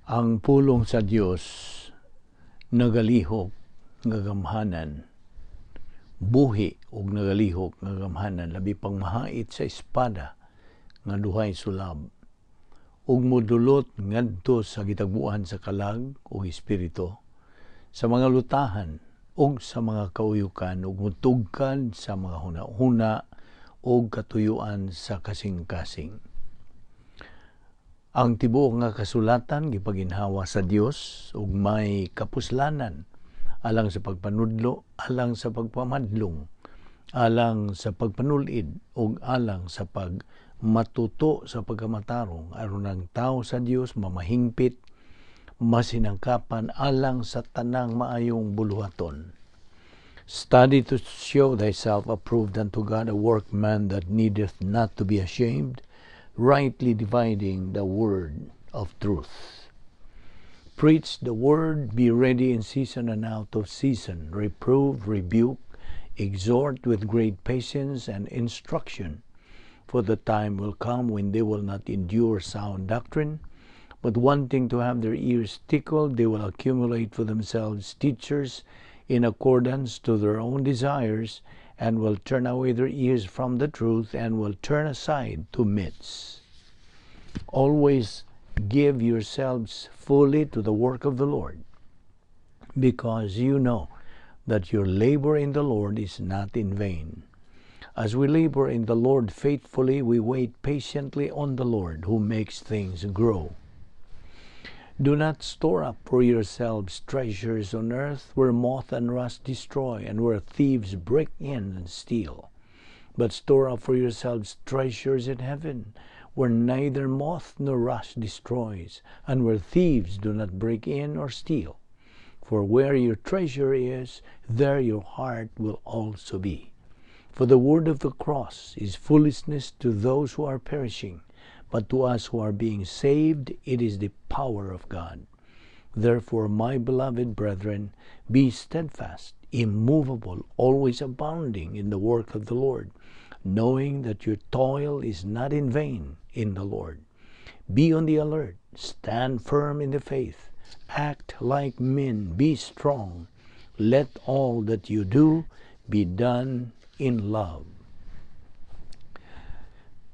Ang pulong sa Dios nagalihok nga gamhanan, buhi ug nagalihok nga gamhanan, labi pang mahait sa espada nga duhay sulab, ug modulot ngadto sa gitagbuan sa kalag ug espiritu, sa mga lutahan ug sa mga kauyukan, ug mutugkan sa mga hunahuna ug katuyuan sa kasing-kasing. Ang tibuok nga kasulatan gipaginhawa sa Dios ug may kapuslanan alang sa pagpanudlo, alang sa pagpamadlong, alang sa pagpanulid ug alang sa pagmatuto sa pagkamatarong aron ang tawo sa Dios mamahingpit, masinangkapan alang sa tanang maayong buluhaton. Study to show thyself approved unto God, a workman that needeth not to be ashamed, rightly dividing the word of truth. Preach the word, be ready in season and out of season, reprove, rebuke, exhort with great patience and instruction. For the time will come when they will not endure sound doctrine, but wanting to have their ears tickled, they will accumulate for themselves teachers in accordance to their own desires, and will turn away their ears from the truth, and will turn aside to myths. Always give yourselves fully to the work of the Lord, because you know that your labor in the Lord is not in vain. As we labor in the Lord faithfully, we wait patiently on the Lord, who makes things grow. Do not store up for yourselves treasures on earth, where moth and rust destroy, and where thieves break in and steal. But store up for yourselves treasures in heaven, where neither moth nor rust destroys, and where thieves do not break in or steal. For where your treasure is, there your heart will also be. For the word of the cross is foolishness to those who are perishing, but to us who are being saved, it is the power of God. Therefore, my beloved brethren, be steadfast, immovable, always abounding in the work of the Lord, knowing that your toil is not in vain in the Lord. Be on the alert, stand firm in the faith, act like men, be strong. Let all that you do be done in love.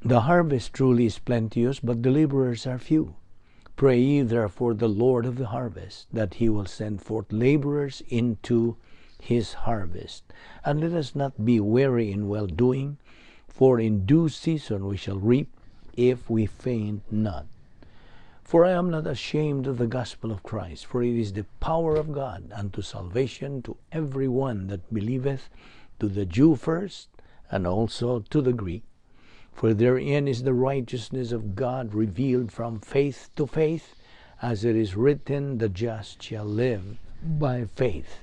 The harvest truly is plenteous, but the laborers are few. Pray ye therefore the Lord of the harvest, that he will send forth laborers into his harvest. And let us not be weary in well-doing, for in due season we shall reap, if we faint not. For I am not ashamed of the gospel of Christ, for it is the power of God unto salvation to every one that believeth, to the Jew first, and also to the Greek. For therein is the righteousness of God revealed from faith to faith, as it is written, the just shall live by faith.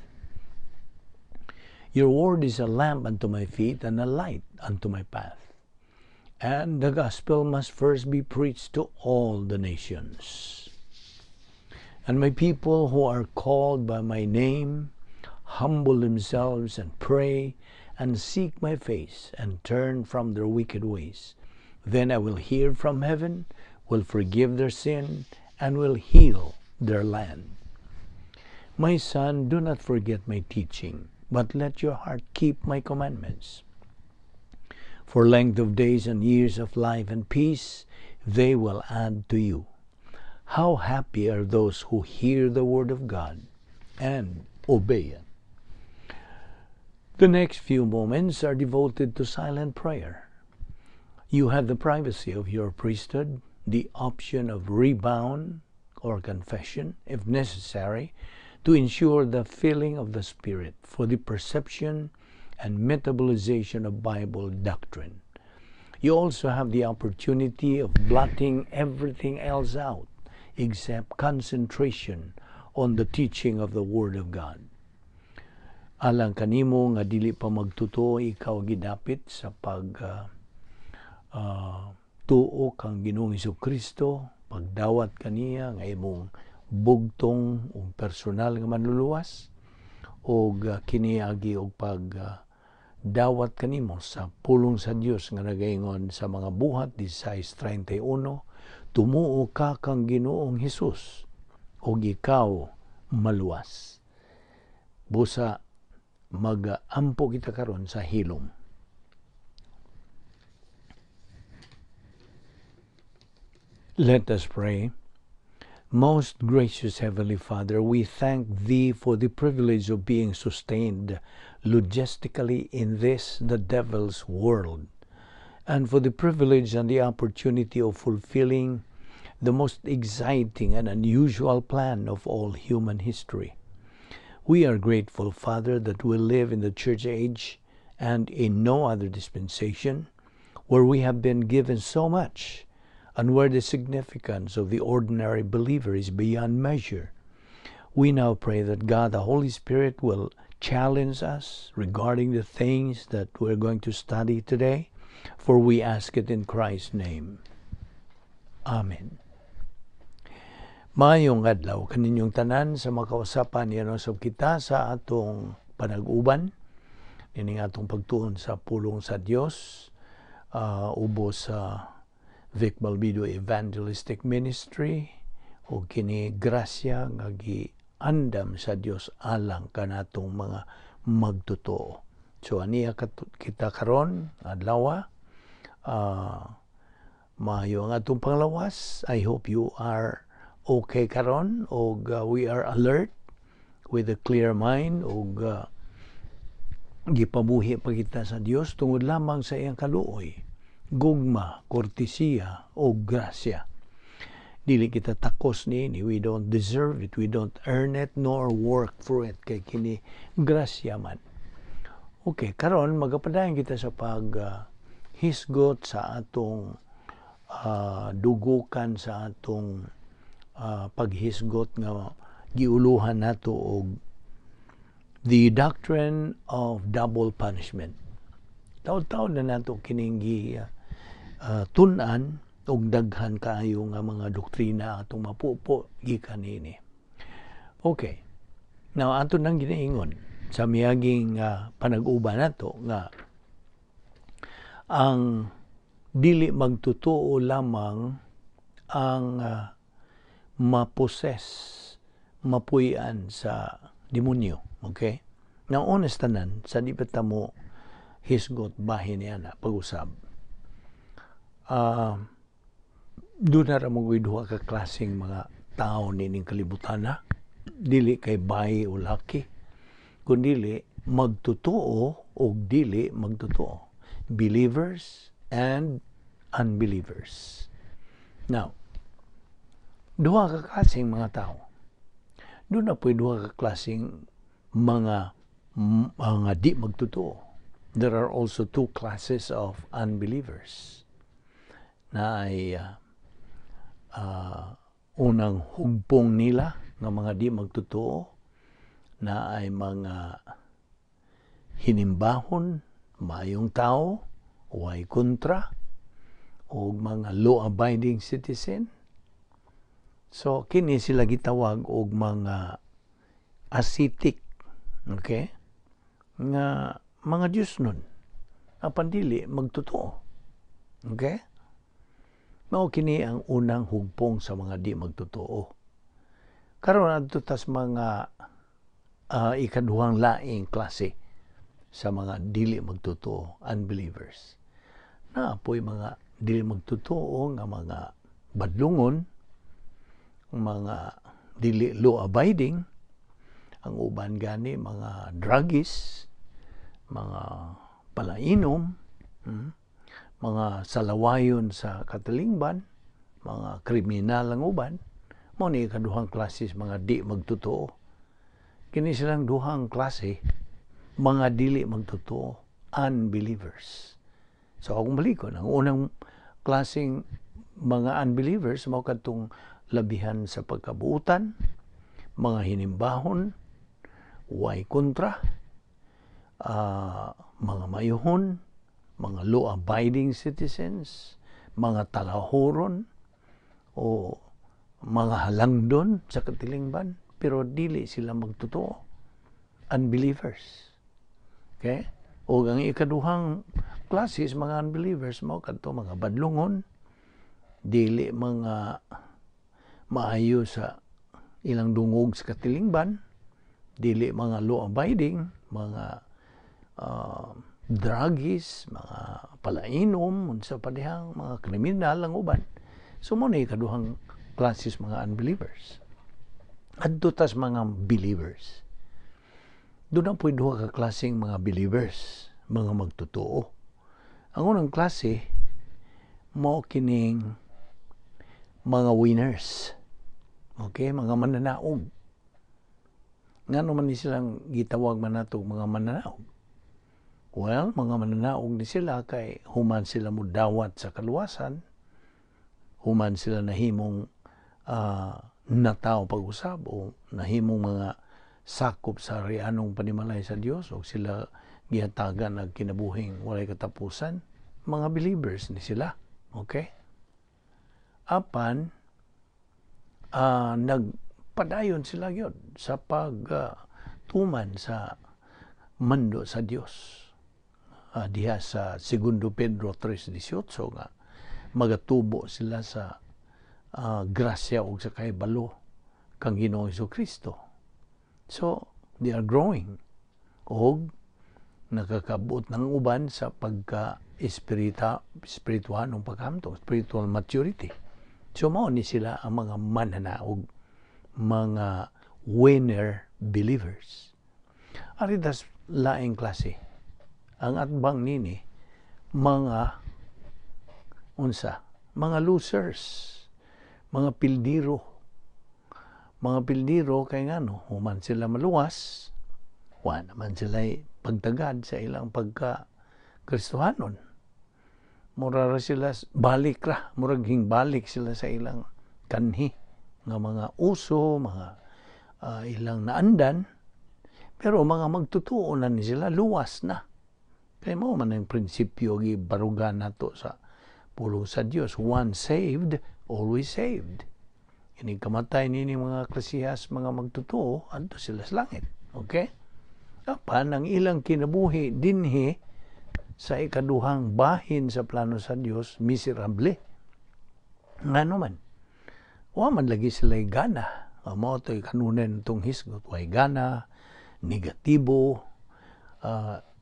Your word is a lamp unto my feet, and a light unto my path. And the gospel must first be preached to all the nations. And my people who are called by my name humble themselves and pray, and seek my face, and turn from their wicked ways. Then I will hear from heaven, will forgive their sin, and will heal their land. My son, do not forget my teaching, but let your heart keep my commandments. For length of days and years of life and peace, they will add to you. How happy are those who hear the word of God and obey it. The next few moments are devoted to silent prayer. You have the privacy of your priesthood, the option of rebound or confession, if necessary, to ensure the filling of the Spirit for the perception and metabolization of Bible doctrine. You also have the opportunity of blotting everything else out, except concentration on the teaching of the Word of God. Alang kanimo nga dili pa magtuto, ikaw gidapit sa tuo kang Ginoong Hesukristo, pagdawat kaniya nga imong bugtong o personal nga manluluwas, o kiniagi og pagdawat kanimo sa pulong sa Dios nga nagaingon sa mga buhat 16:31, tumuo ka kang Ginoong Hesus, og ikaw maluwas. Busa mag-ampo kita karon sa hilom. Let us pray. Most gracious Heavenly Father, we thank Thee for the privilege of being sustained logistically in this, the devil's world, and for the privilege and the opportunity of fulfilling the most exciting and unusual plan of all human history. We are grateful, Father, that we live in the church age and in no other dispensation where we have been given so much, and where the significance of the ordinary believer is beyond measure. We now pray that God, the Holy Spirit, will challenge us regarding the things that we're going to study today, for we ask it in Christ's name. Amen. Mayong adlaw kaninyong tanan sa makausapan yan sa kita sa atong panag-uban, nining atong pagtuon sa pulong sa Dios, ubos sa Vic Balbido Evangelistic Ministry, o kini grasya nga giandam sa Dios alang kanatong mga magtotoo. So aniya kita karon adlaw, maayo ang atong panglawas. I hope you are okay karon, og we are alert with a clear mind, og gipabuhi pa kita sa Dios tungod lamang sa iyang kaluoy, gugma, kortesiya, o grasya. Dili kita takos niini. We don't deserve it. We don't earn it nor work for it. Kay kini grasya man. Okay, karon magapadayon kita sa paghisgot sa atong dugukan sa atong paghisgot nga giuluhan nato og the doctrine of double punishment. Taon-taon na nato kining tunan og daghan kaayo nga mga doktrina atong mapupo gikan ini. Okay. Now ato nang ginaingon sa miyaging panag-uban nato nga ang dili magtotoo lamang ang maposes, mapuy-an sa demonyo. Okay? Now honest tanan sa di pa mo hisgot bahin niya na pag-usab. Doon na ramong duha ka klaseng mga tao nining kalibutan na. Dili kay bayi o laki, kundili magtotoo o dili magtotoo. Believers and unbelievers. Now, duha ka klaseng mga tao. Doon na po duha ka klaseng mga di magtotoo. There are also two classes of unbelievers. Na ay unang hugpong nila ng mga di magtotoo, na ay mga hinimbahon, mayong tao, way kontra, o mga law-abiding citizen. So, kini sila gitawag og mga ascetic, okay? Nga mga Diyos nun, apan dili magtotoo. Okay? Mao kini ang unang hugpong sa mga di magtotoo. Karon adto tas mga ikaduhang laing klase sa mga dili magtotoo, unbelievers. Na apoy mga dili magtotoo nga mga badlungon, mga dili law-abiding, ang uban gani mga druggist, mga palainom, mga salawayon sa katalingban, mga kriminal ang uban, mo ni kaduhang klase mga di magtotoo. Kini silang duhang klase, mga dili magtotoo, unbelievers. So akong balikon, ang unang klaseng mga unbelievers, mao kadtong labihan sa pagkabuutan, mga hinimbahon, way kontra, mga mayuhon, mga law-abiding citizens, mga talahuron, o mga halangdon sa katilingban, pero dili sila magtotoo. Unbelievers. Okay? O ang ikaduhang klases, mga unbelievers, mao kadto mga badlungon, dili mga maayo sa ilang dungog sa katilingban, dili mga law-abiding, mga druggies, mga palainom, unsa pa dihang mga kriminal ang uban. So mo na ikaduhang klases mga unbelievers. Adto tas mga believers. Doon na po duha ka klaseng mga believers, mga magtotoo. Ang unang klase, mo kining mga winners. Okay, mga mananaog. Nga naman ni silang gitawag man nato mga mananaog. Well, mga mananaog ni sila kay human sila mo dawat sa kaluwasan, human sila nahimong nataw pag-usab o nahimong mga sakop sa rianong panimalay sa Dios o sila gihatagan og kinabuhing walay katapusan, mga believers ni sila. Okay? Apan nagpadayon sila gyud sa pagtuman sa mando sa Dios. Diha sa 2 Pedro 3:18 nga magatubo sila sa grasya ug sa kahibalo kang Ginoong Hesukristo. So, they are growing og nakakabot ng uban sa spiritual ng paghamtong, spiritual maturity. So, mao ni sila ang mga mananaog, mga winner believers. Aridas laing klase. Ang atbang nini, mga losers, mga pildiro. Mga pildiro kay ngano, human sila maluwas, wa naman sila pagtagad sa ilang pagka-Kristohanon. Mura sila murag hingbalik sila sa ilang kanhi nga mga uso, mga ilang naandan, pero mga magtutuo na ni sila, luwas na. Kaya mo man ang prinsipyo gibarugan nato sa pulong sa Dios, once saved, always saved. Ini kamatay nini mga klasihas, mga magtutuo, adto sila sa langit. Okay? Apan ang ilang kinabuhi dinhi sa ikaduhang bahin sa plano sa Dios, miserable. Ngano man? Wa man lagi sila gana. Mao to'y kanunan itong hisgot. Way gana, negatibo,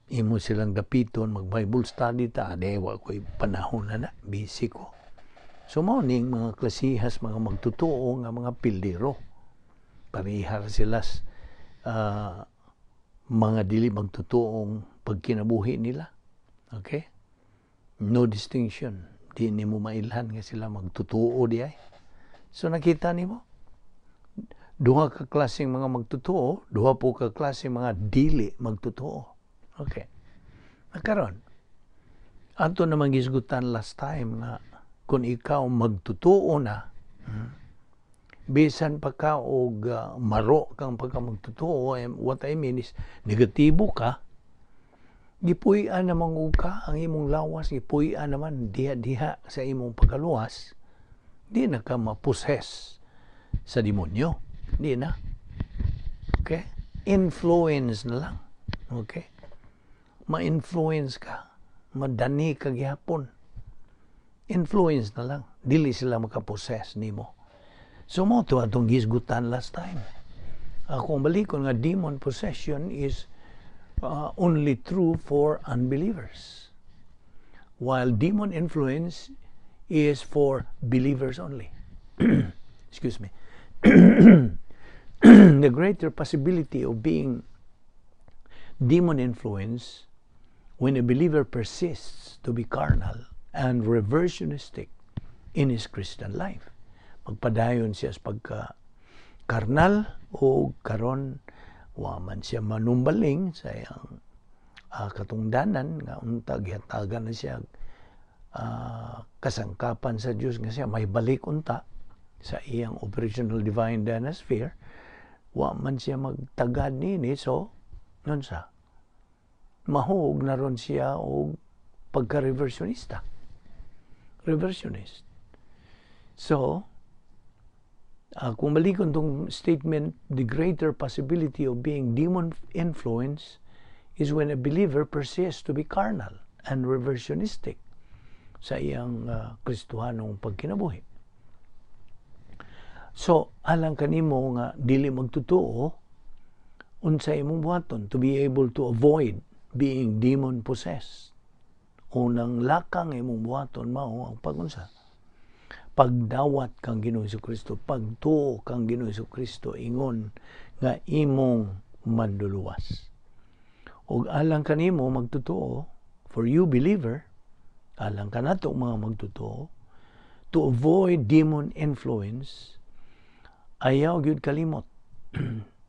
imo silang dapiton, mag-Bible study ta, adewa ko'y panahon na busy ko. So, mao ning mga klasihas, mga magtutuo nga mga pildiro. Parihar sila mga dili magtutuong pagkinabuhi nila. Okay? No distinction. Di ni mo mailhan nga sila magtutuo di ay. So, nakita ni mo? Duha ka klaseng mga magtutuo, duha po ka klaseng mga dili magtutuo. Okay. Nakaroon. Ato namang gisgutan last time nga kung ikaw magtutuo na, bisan pa ka og maro kang pagka magtutuo, what I mean is negatibo ka, gipuy-an naman ka ang imong lawas, gipuy-an naman diha sa imong pagkaluwas, di na ka maposes sa demonyo. Di na. Okay? Influence na lang. Okay? Ma-influence ka. Madani ka gihapon. Influence na lang. Dili sila makaposes nimo. So mo to atong gisgutan last time. Kung balikon nga demon possession is only true for unbelievers. While demon influence is for believers only. Excuse me. The greater possibility of being demon influence when a believer persists to be carnal and reversionistic in his Christian life. Magpadayon siya sa pagka-karnal o karon wa man siya manumbaling sa iyang katungdanan nga unta gihatagan na siya kasangkapan sa Dios nga siya may balik unta sa iyang operational divine dynasty, wa man siya magtagad nini, so nun sa mahug na ron siya o pagka-reversionista. Reversionist. So, kung malikon tong statement, the greater possibility of being demon influence is when a believer persists to be carnal and reversionistic sa iyang Kristohanong pagkinabuhi. So alang kanimo nga dili magtotoo unsa imong buhaton to be able to avoid being demon possessed. Unang lakang imong buhaton mao ang pagunsa, pagdawat kang Ginoo Jesucristo, pagtuo kang Ginoo Jesucristo ingon nga imong manduluwas. Ug alang kanimo magtotoo, for you believer, alang kanato mga magtotoo, to avoid demon influence, ayaw gyud kalimot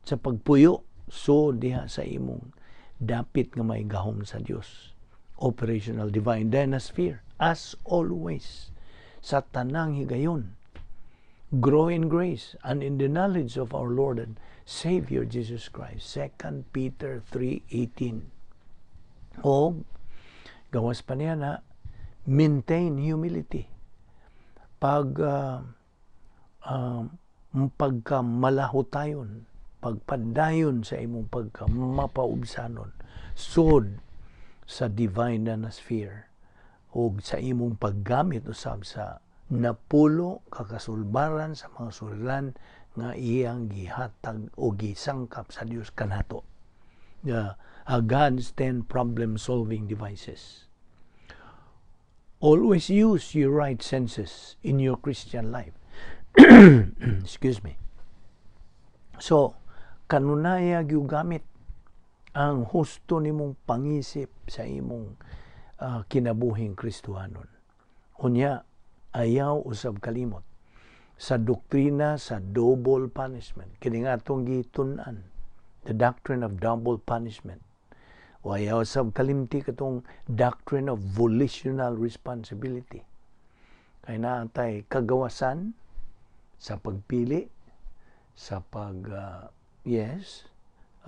sa pagpuyo so diha sa imong dapit nga may gahom sa Dios. Operational divine dynasphere as always sa tanang higayon. Grow in grace and in the knowledge of our Lord and Savior Jesus Christ. 2 Peter 3:18. O gawas pa niya na maintain humility. Pagkamalahotayon, pagpadayon sa imong pagkamapaubsanon, sod sa divine dynasphere o sa imong paggamit usab sa napulo kakasulbaran sa mga suliran nga iyang gihatag o gisangkap sa Dios kanato. God's 10 problem-solving devices. Always use your right senses in your Christian life. Excuse me. So, kanunaya gyud gamit ang husto nimong pangisip sa imong kinabuhing Kristohanon. Unya, ayaw usab kalimot sa doktrina sa double punishment. Kini nga atong gitun-an, the doctrine of double punishment. O ayaw usab kalimti katong doctrine of volitional responsibility. Kay naatay kagawasan sa pagpili, sa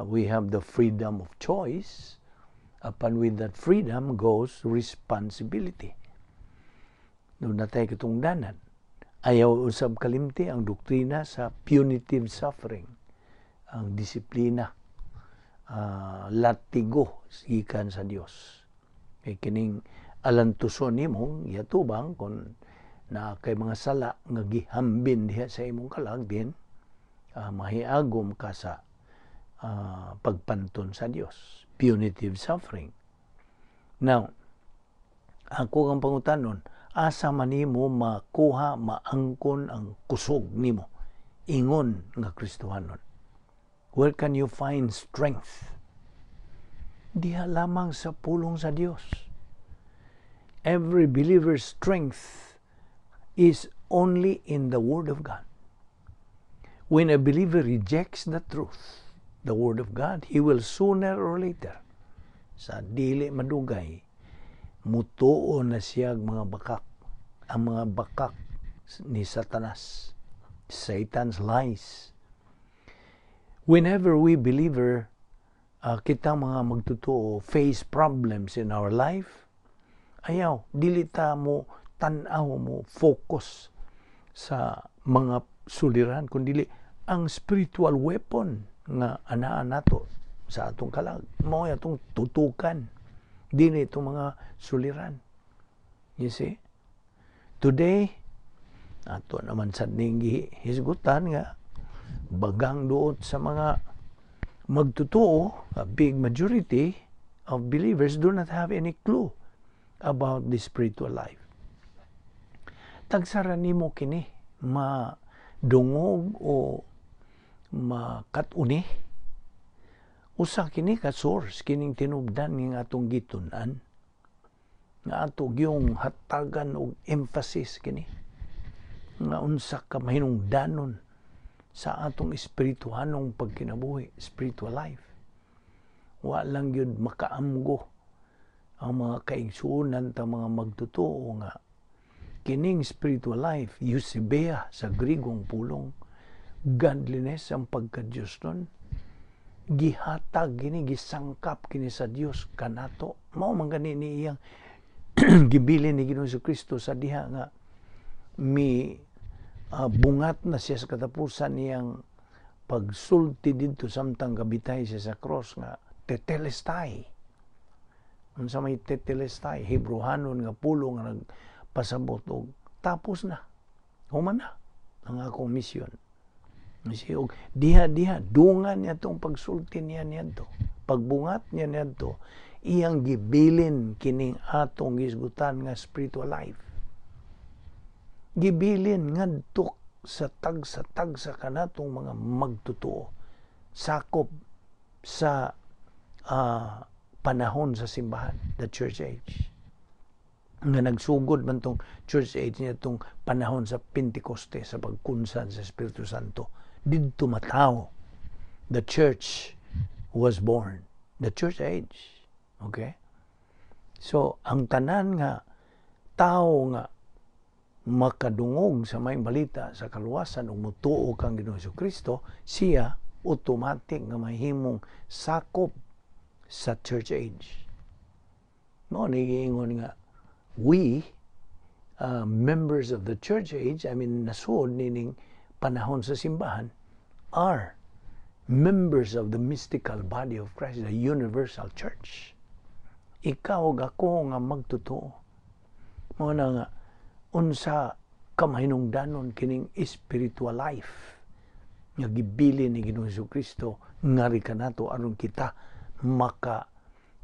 we have the freedom of choice. Upon with that freedom goes responsibility. Doon natay katungdanan. Ayaw usab kalimti ang doktrina sa punitive suffering, ang disiplina, latigo gikan sa Dios. Kay kining alantuson nimo yatubang kon na kay mga sala nga gihambin diha sa imong kalag din, mahiagom ka sa pagpanton sa Dios. Punitive suffering. Now, ako ang pangutanon, asa man nimo makuha, maangkon ang kusog nimo ingon nga Kristohanon? Where can you find strength? Diha lamang sa pulong sa Dios. Every believer's strength is only in the Word of God. When a believer rejects the truth, the Word of God, he will sooner or later, sa dili madugay, mutuo na siya mga bakak, ang mga bakak ni Satanas, Satan's lies. Whenever we believer, kitang mga magtotoo, face problems in our life, ayaw, dili ta mo tanaw mo focus sa mga suliran, kundi ang spiritual weapon nga anaa nato sa atong kalag, mao atong tutukan dinhi itong mga suliran. You see, today ato naman sad ning hisgutan nga bagang duot sa mga magtutuo, a big majority of believers do not have any clue about the spiritual life. Tagsara nimo kini madungog o makatuni, usa kini ka source kining tinubdan ning atong gitun-an nga ato gyung hatagan og emphasis kini nga unsa ka mahinungdanon sa atong espirituhanong pagkinabuhi, spiritual life. Wa lang gyud makaamgo ang mga kaigsuonan ta mga magtotoo nga kining spiritual life, eusebia sa Grigong pulong, godliness ang pagka-Diyos nun, gihatag kini, gisangkap kini sa Dios kanato. Mao man gani ni iyang gibilin ni Ginoong Jesucristo sa diha nga bungat na siya sa katapusan niyang pagsulti didto samtang gabitay siya sa cross nga tetelestai. Unsa may tetelestai, Hebrewanon nga pulong nga nagpasabot og tapos na, human na ang akong misyon. Diha dungan niya itong pagsulti niya to. Pagbungat niya to, iyang gibilin kining atong gisgutan nga spiritual life. Gibilin ngadto sa tagsa kanatong mga magtotoo. Sakop sa panahon sa simbahan, the church age. Nga nagsugod man tong church age niya tong panahon sa Pentecoste, sa pagkunsan sa Espiritu Santo. Didto mataw the church was born, the church age. Okay, so ang tanan nga tao nga makadungog sa may balita sa kaluwasan ug motuo kang Ginoong Jesucristo, siya automatic nga mahimong sakop sa church age. Mao ni giingon nga we members of the church age, nasuod nining panahon sa simbahan, are members of the mystical body of Christ, the universal church. Ikaw ug ako nga magtotoo. Mao na nga unsa ka mahinungdanon kining spiritual life nga gibilin ni Ginoong Jesucristo ngari kanato aron kita maka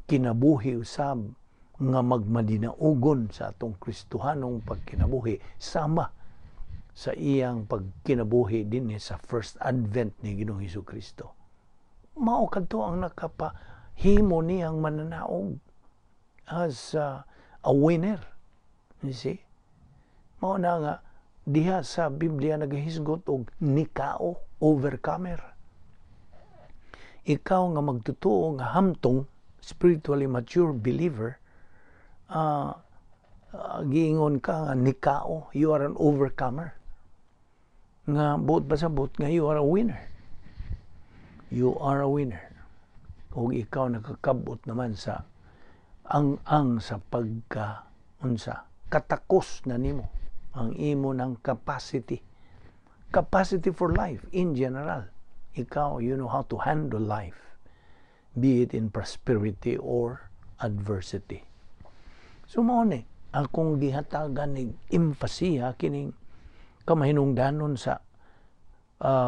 kinabuhi usab nga magmadinaugon sa atong Kristohanong pagkinabuhi sama sa iyang pagkinabuhi dinhi sa first advent ni Ginoong Jesucristo. Mao kadto ang nakapahimo niyang mananaog as a winner. You see? Mao na nga diha sa Biblia nagahisgot og nikao, overcomer. Ikaw nga magtotoo nga hamtong spiritually mature believer, giingon ka nga nikao, you are an overcomer. Nga buot pasabot nga you are a winner. You are a winner. O ikaw nakakabot naman sa ang sa unsa katakos na nimo ang imo ng capacity for life in general. Ikaw, you know how to handle life, be it in prosperity or adversity. So mao ni akong gihatagan ning emphasia kining kamahinungdanon sa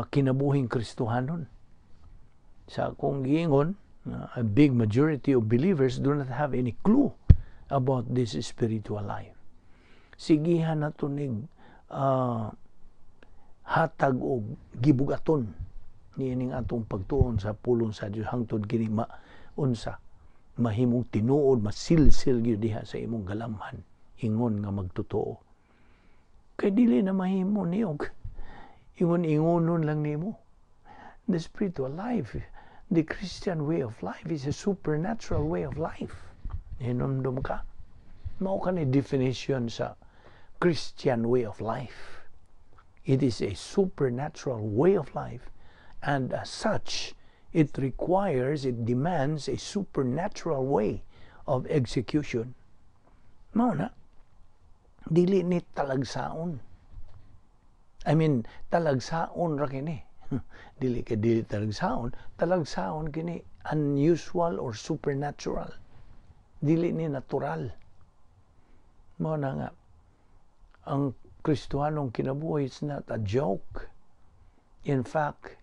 kinabuhing Kristohanon. Sa akong giingon, a big majority of believers do not have any clue about this spiritual life. Sigihan nato ning hatag og gibugaton niining atong pagtuon sa pulong sa Dios hangtod kini mahimong tinuod, masilsil gyud diha sa imong galamhan ingon nga magtotoo. Kay dili na mahimo niyog ingon-ingonon lang nimo. The spiritual life, the Christian way of life is a supernatural way of life. Hinumdum ka. Mao ka ni definition sa Christian way of life. It is a supernatural way of life, and as such, it demands a supernatural way of execution. Mao na, dili ni talagsaon. Talagsaon ra kini. Dili talagsaon kini unusual or supernatural. Dili ni natural. Mao na nga, ang Kristohanong kinabuhi is not a joke. In fact,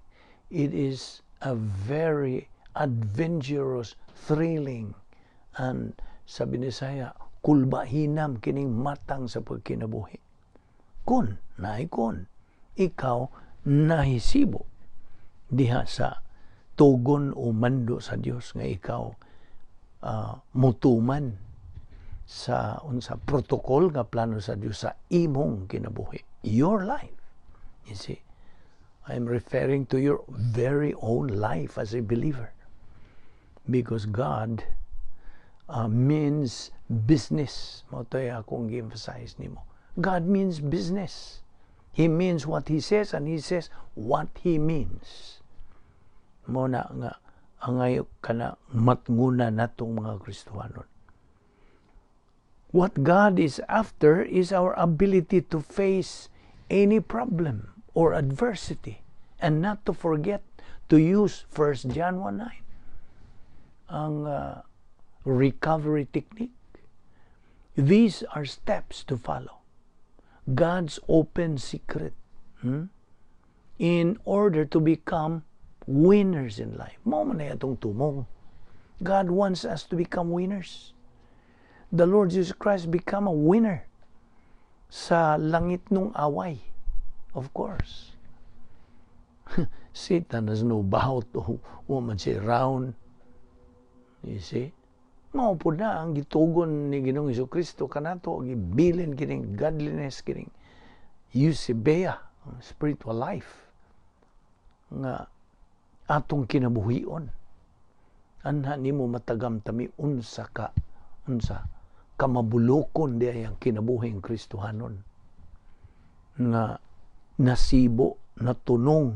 it is a very adventurous, thrilling, and sabi ni Saya, kulbahinam kining matang sa pagkinabuhi. Kun ikaw nahisibo diha sa tugon o mando sa Dios nga ikaw mutuman sa protocol nga plano sa Dios sa imong kinabuhi, your life. You see, I'm referring to your very own life as a believer, because God means business. Mao toy akong gi-emphasize nimo. God means business. He means what He says, and He says what He means. Mo na nga angay kana matnguna natong mga Kristohanon. What God is after is our ability to face any problem or adversity, and not to forget to use 1 John 1:9, ang recovery technique. These are steps to follow. God's open secret in order to become winners in life. Mao man na itong tumong. God wants us to become winners. The Lord Jesus Christ become a winner sa langit nung away. Of course. Satan has no bout o woman say round. You see? Mao po na ang gitugon ni Ginoong Jesucristo kanato gibilin kining godliness kining eusebia, spiritual life nga atong kinabuhion. Anha nimo matagam tami unsa kamabulokon di ang kinabuhing Kristohanon nga nasibo natunong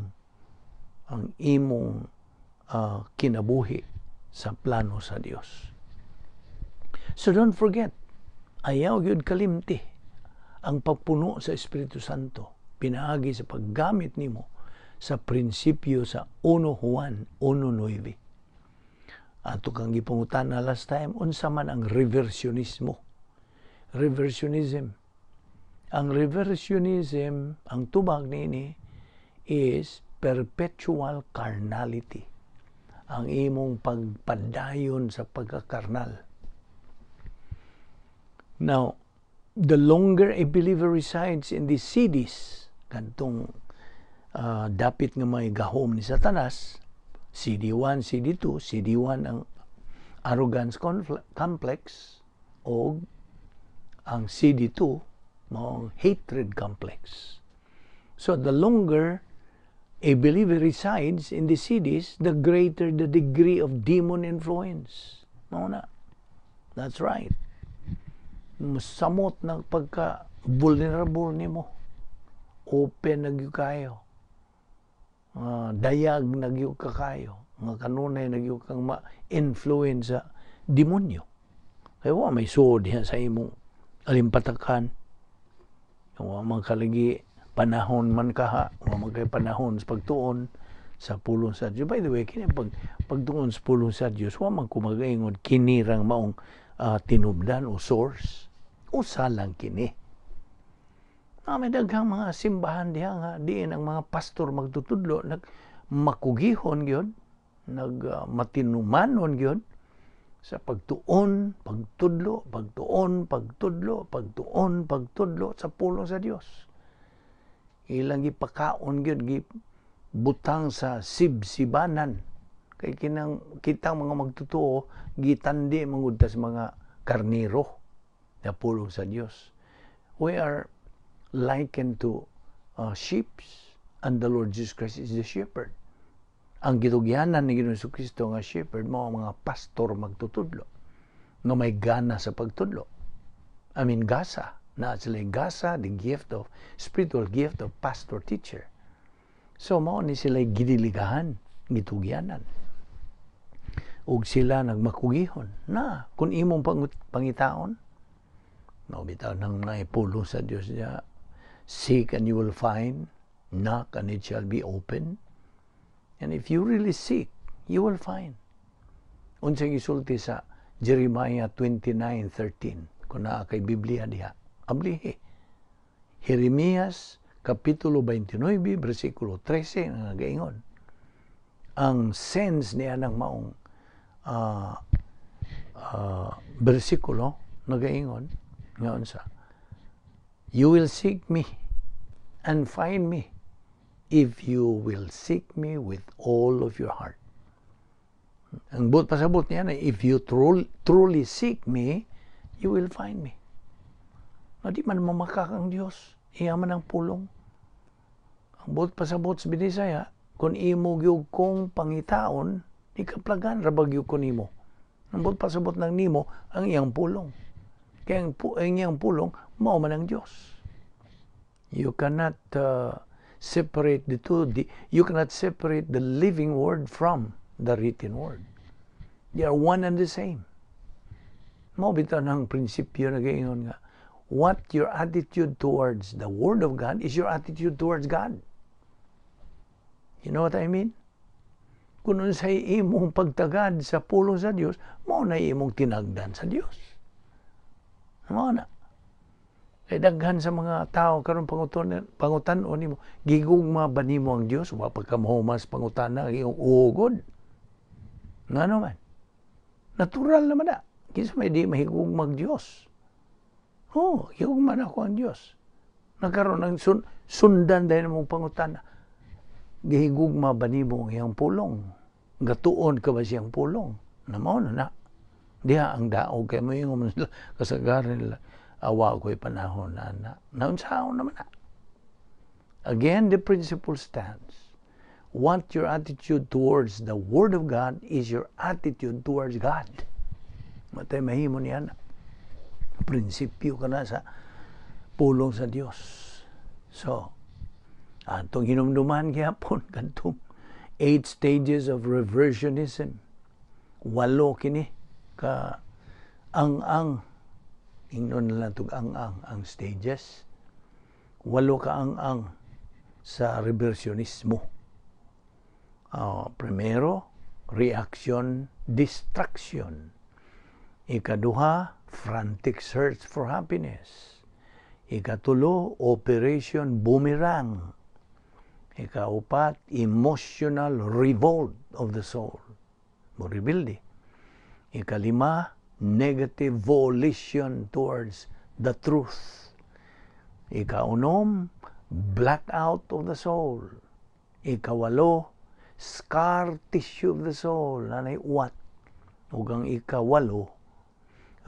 ang imong kinabuhi sa plano sa Dios. So don't forget, ayaw gyud kalimti ang pagpuno sa Espiritu Santo pinaagi sa paggamit nimo sa prinsipyo sa 1 Juan 1:9. Ato kang gipangutana last time, unsa man ang reversionismo? Reversionism. Ang reversionism, ang tubag nini is perpetual carnality. Ang imong pagpadayon sa pagkakarnal. Now, the longer a believer resides in these cities, kantong dapit nga may gahom ni Satanas, CD1, CD2, CD1 ang arrogance complex o ang CD2 mao hatred complex. So the longer a believer resides in the cities, the greater the degree of demon influence. Mao na. That's right. Samot ng pagka vulnerable nimo. Open na gyud kayo. Dayag nagyug ka kayo, nga kanunay nagyug kang ma-influence sa demonyo. Kaya wa may suod yan sa imong alimpatakan. Wa man kalagi panahon man kaha, wa man kay panahon sa pagtuon sa pulong sa Dios. By the way, kini pagtuon sa pulong sa Dios, wa man kumagaingon kinirang maong tinubdan o source. Usa lang kini. May daghang mga simbahan diha nga diin ang mga pastor magtutudlo makugihon gyud, matinumanon gyud sa pagtuon, pagtudlo sa pulong sa Dios. Ilang gipakaon gyud gibutang sa sibsibanan kay kitang mga magtutuo gitandi mangud ta sa mga karnero na pulong sa Dios. We are likened to sheep, and the Lord Jesus Christ is the shepherd. Ang gitugyanan ni Ginoong Jesucristo nga shepherd mo ang mga pastor magtutudlo nga may gana sa pagtudlo. I mean gasa, na sila gasa, the gift of spiritual gift of pastor teacher. So mao ni sila gidiligahan, gitugyanan. Ug sila nagmakugihon na kung imong pangitaon no bitaw nang naipulong sa Dios niya. Seek and you will find, knock and it shall be open. And if you really seek, you will find. Unsang gisulti sa Jeremiah 29:13, kung naa kay Biblia diha, ablihi. Jeremias Kapitulo 29, versikulo 13, ang nagaingon. Ang sense niya ng maong versikulo, nagaingon, nga unsa, you will seek me and find me if you will seek me with all of your heart. Ang pasabot niya na, if you truly seek me, you will find me. Na di man mamakak ang Diyos, iya man ang pulong. Ang pasabot sa Binisaya, kung imo gyud kong pangitaon, ikaplagan rabag gyud ko nimo. Ang pasabot ng nimo, ang iyang pulong. Kaya ang iyang pulong, mao man ang Diyos. You cannot separate the two. You cannot separate the living word from the written word. They are one and the same. Mao bitaw ng prinsipyo na gaingon nga, what your attitude towards the Word of God is your attitude towards God. You know what I mean? Kung unsay imong pagtagad sa pulong sa Dios, mao na imong tinagdan sa Dios. Mao na. Kay daghan sa mga tao karon pangutan-on nimo, gigugma ba nimo ang Dios? Wa pa ka mahumas pangutana iyong ugod. Ngano man? Natural naman na. Kinsa may di mahigugma ang Dios. Higugma na ako ang Dios. Nagkaroon ng sundan dahil mong pangutana. Gihigugma ba nimo ang iyang pulong? Gatuon ka ba siyang pulong? Namo na. Diha ang daog kay mo yung kasagaran nila. Awa ko'y panahon na naunsaon naman na. Again, the principle stands. What your attitude towards the Word of God is your attitude towards God. Matay mahimo niya na. Prinsipyo ka na sa pulong sa Dios. So, atong hinumduman gyapon kadtong 8 stages of reversionism. 8 kini ka ang ingnon na lang itong ang stages. 8 ka ang sa reversionismo. Primero, reaction, distraction. Ikaduha, frantic search for happiness. Ikatulo, operation boomerang. Ikaupat, emotional revolt of the soul. Moribildi. Ikalima, negative volition towards the truth. Ikaunom, blackout of the soul. Ikawalo, scar tissue of the soul. Nanay uwat. Ugang ikawalo,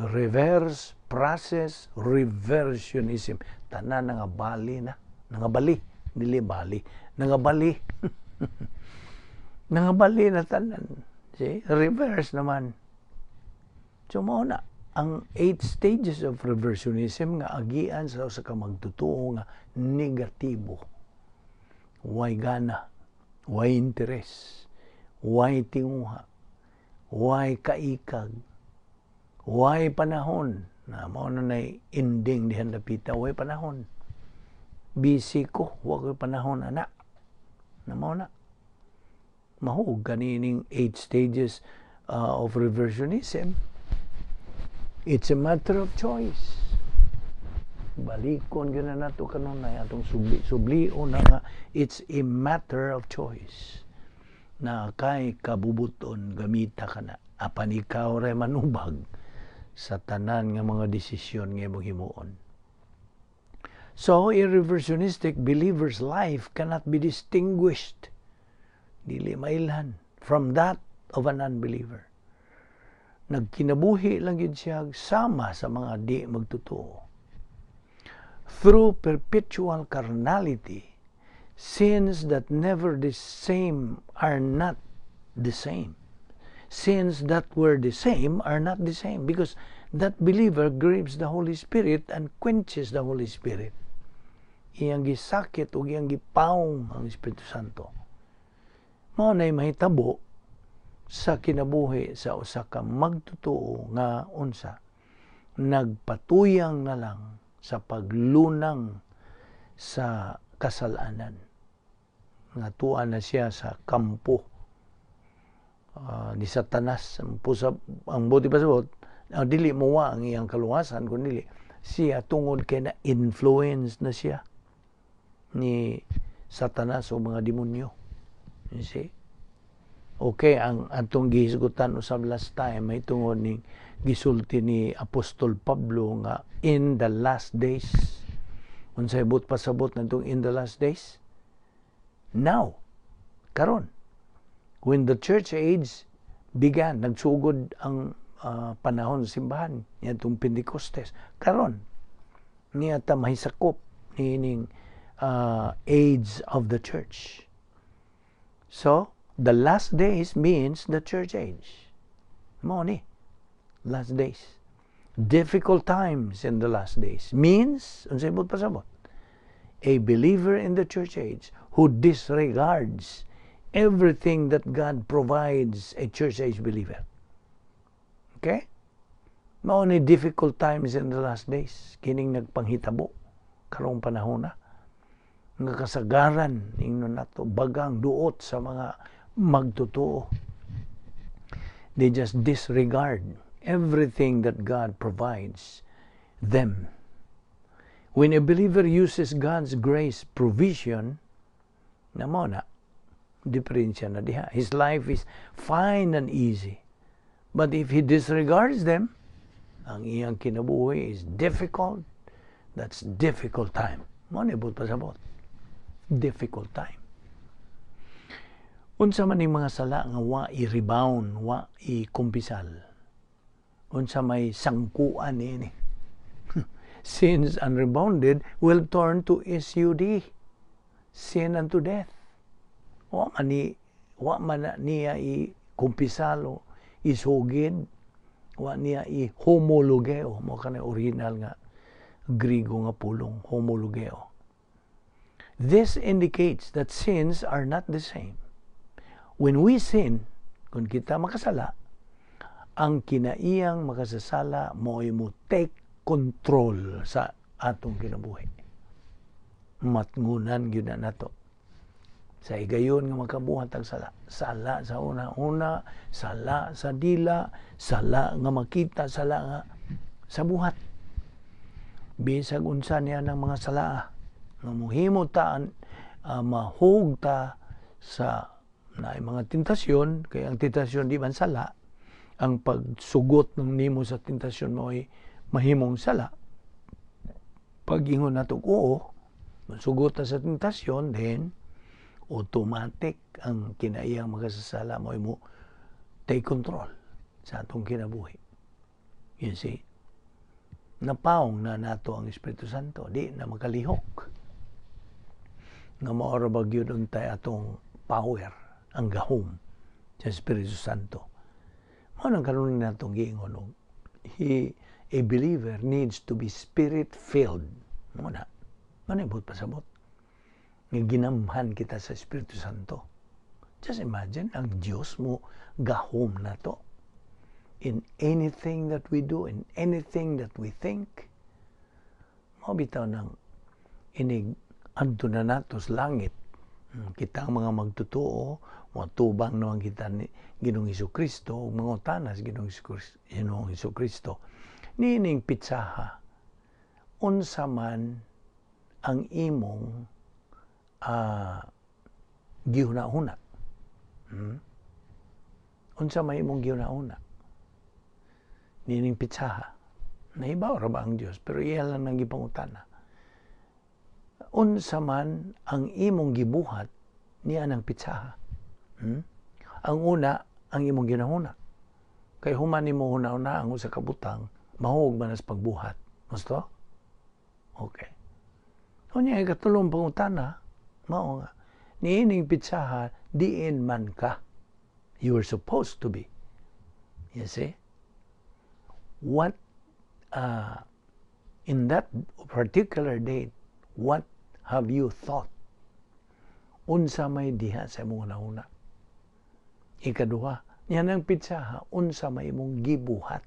reverse process reversionism. Tanan nangabali na. Nangabali. Dili bali. Nangabali. Nangabali na tanan. See? Reverse naman. So, mao na ang 8 stages of reversionism nga agian sa usa ka magtutuo nga negatibo. Way gana, way interes, way tinguha, way kaikag, way panahon. Na mao na nay ending dihan dapita, way panahon. Busy ko, wa ko'y panahon ana. Na mao na. Mahug kanining 8 stages of reversionism. It's a matter of choice. Balikon gina nato kanon na atong subli-o na nga it's a matter of choice. Na kay kabubuton gamita ka na apan ikaw ray manubag sa tanan nga mga desisyon nga imong himuon. So, a reversionistic believer's life cannot be distinguished, dili mailhan, from that of an unbeliever. Nagkinabuhi lang yun siya sama sa mga di magtotoo. Through perpetual carnality, sins that never the same are not the same. Sins that were the same are not the same because that believer grieves the Holy Spirit and quenches the Holy Spirit. Iyang gisakit o iyang gipawong ang Espiritu Santo. Mao na'y mahitabo sa kinabuhi sa usa ka magtotoo nga unsa nagpatuyang na lang sa paglunang sa kasalanan. Nga tuwa na siya sa kampo ni Satanas. Ang buti pa sabot, dili mowa ang iyang kaluwasan, kundi siya tungod kay na influence na siya ni Satanas o mga demonyo. You see? Okay, ang atong gihisgutan usab last time may tungod ni gisulti ni Apostol Pablo nga in the last days. Unsay but pasabot nantong in the last days? Now, karon, when the church age began, nagsugod ang panahon sa simbahan nitong Pentecostes. Karon, niya ta mahisakop nining age of the church. So, the last days means the church age. Mo ni, last days. Difficult times in the last days means, unsay bud pasabot, a believer in the church age who disregards everything that God provides a church age believer. Okay? Mao ni difficult times in the last days. Kining nagpanghitabo karong panahon na. Nga kasagaran ingnon nato bagang duot sa mga magtotoo. They just disregard everything that God provides them. When a believer uses God's grace provision, namo na, diferensya na diha. His life is fine and easy. But if he disregards them, ang iyang kinabuhi is difficult. That's difficult time. Mo ni but pasabot. Difficult time. Unsa man ning mga sala nga wa i-rebound, wa i-kumpisal. Unsa may sangkuan ini. Sins unrebounded will turn to SUD. Sin unto death. Wa man niya i-kumpisal o isugid. Wa niya i-homologeo. Mo kanay original nga Grigo nga pulong, homologeo. This indicates that sins are not the same. When we sin, kung kita makasala, ang kinaiyang makasasala mo take control sa atong kinabuhi. Matngunan gyud na nato. Sa igayon nga makabuhat ang sala. Sala sa una-una, sala sa dila, sala nga makita, sala nga sa buhat. Bisag unsa niya ng mga sala nga mohimo ta mahug ta sa na mga tentasyon, kaya ang tentasyon di man sala, ang pagsugot ng nimo sa tentasyon mo ay mahimong sala. Pag ingon nato oo, sugot ta sa tentasyon, then automatic ang kinaiyang makasasala mo take control sa atong kinabuhi. You see? Napaong na nato ang Espiritu Santo, di na makalihok. Nga maora ba gyud untay atong power, ang gahom sa Espiritu Santo. Mao nang karon natong giingon, a believer needs to be spirit-filled. Mo na. Manibot pasabot. Nga ginamhan kita sa Espiritu Santo. Just imagine, ang Diyos mo gahom na to. In anything that we do, in anything that we think, mabitaw ng inig adto na nato sa langit. Kita ang mga magtotoo, matubang naman kita ni Ginoong Hesukristo, o mga utanas Ginoong Hesukristo. Nining pitsaha, unsa man ang imong gihuna-huna. Unsa may imong gihuna-huna. Nining pitsaha. Naibaw ra ba ang Dios? Pero iya lang nang gipangutana. Unsa man ang imong gibuhat niya ng pitsaha. Ang una, ang imong ginahuna. Kay human nimo huna-una ang usa ka butang, mahug man sa pagbuhat. Gusto? Okay. Unya katulong pangutana, mao nga. Niining pitsaha, diin man ka. You were supposed to be. You see? What in that particular date, what have you thought? Unsa may diha sa imong una-una. Ikaduha, yan ang pitsaha, unsa may imong gibuhat.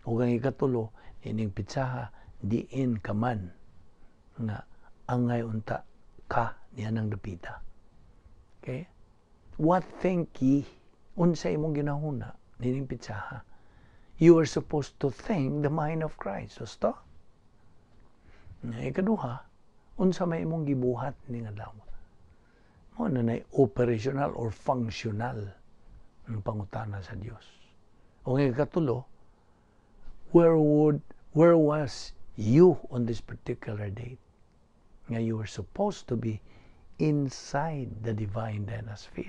Ug ang ikatulo, ining pitsaha, diin ka man nga angay unta ka niyan ang dapita. Okay? What think ye? Unsa imong ginahuna, ining pitsaha. You are supposed to think the mind of Christ. Gusto? Ikaduha, unsa may imong gibuhat ni nga adlaw. Mo na nay operational or functional ang pangutana sa Dios. O nga ikatulo, where was you on this particular date? Nga you were supposed to be inside the divine dynasty.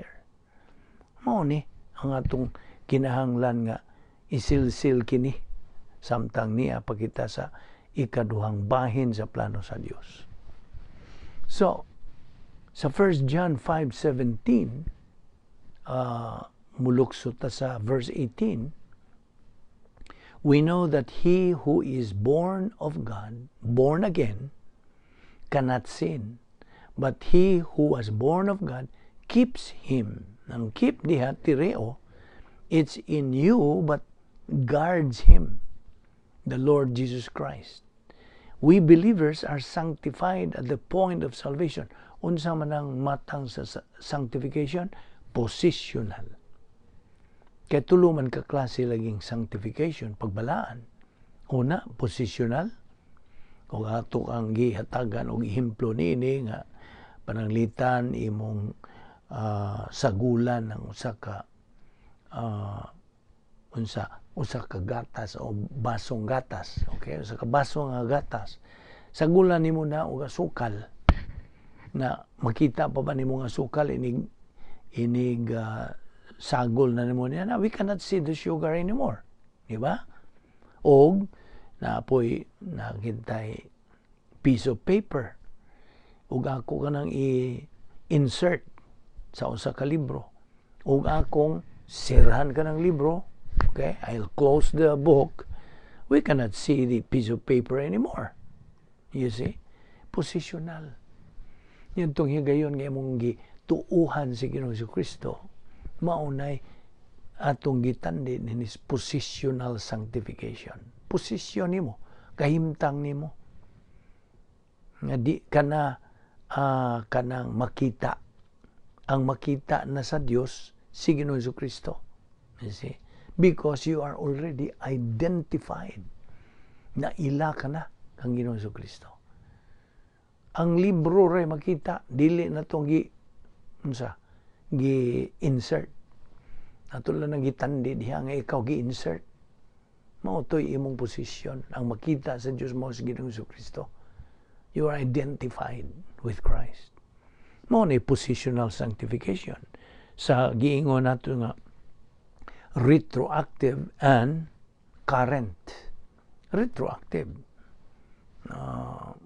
Mo ni ang atong kinahanglan nga isilsil kini samtang niya pagkita sa ikaduhang bahin sa plano sa Dios. So, sa 1 John 5:17, mulukso ta sa verse 18, we know that he who is born of God, born again, cannot sin. But he who was born of God keeps him. Ang keep diha, tireo, it's in you, but guards him, the Lord Jesus Christ. We believers are sanctified at the point of salvation. Unsa man ang matang sa sanctification? Positional. Kaya tuluman ka klase laging sanctification, pagbalaan. Una, positional. Kung ato ang gihatagan og ehemplo niini nga pananglitan imong sagulan ng usa ka usa ka gatas o basong gatas, okay, usa ka baso nga gatas, sagulan nimo na og asukal na makita pa ba nimo nga asukal inig sagol na nimo niya na we cannot see the sugar anymore, di ba? Og naapoy nakitay piece of paper ug ako kanang i-insert sa usa ka libro ug akong sirhan ka ng libro, okay, I'll close the book, we cannot see the piece of paper anymore. You see? Positional. Yun itong higayon nga mong gituuhan si Ginoong Kristo, maunay atong gitandi ninis positional sanctification. Posisyon nimo, kahimtang nimo. Nga di ka na kanang makita. Ang makita na sa Dios si Ginoong Kristo. You see? Because you are already identified na ila ka na kang Ginoong Kristo. Ang libro ray makita, dili na itong gi-insert. Natulad na gitandi diha nga ikaw gi-insert. Mautoy imong posisyon. Ang makita sa Diyos mo sa Ginoong Kristo. You are identified with Christ. Mao ni positional sanctification. Sa giingon nato nga retroactive and current. Retroactive.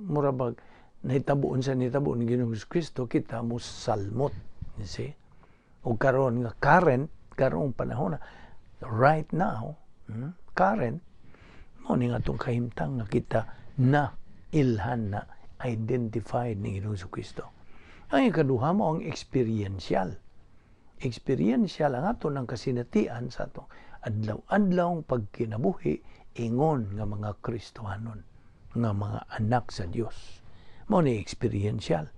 Murabag nahitabuon sa nahitabuon ni Ginoong Kristo, kita mo salmot. You see? O karon nga current, karong panahon na, right now, current, mo ni nga itong kahimtang nga kita na ilhan na identified ni Ginoong Kristo. Ang ikaduha mo ang experiential. Experiential ang ato ng kasinatian sa ato adlaw-adlaw pagkinabuhi ingon nga mga Kristohanon, nga mga anak sa Dios. Mao ni experiential.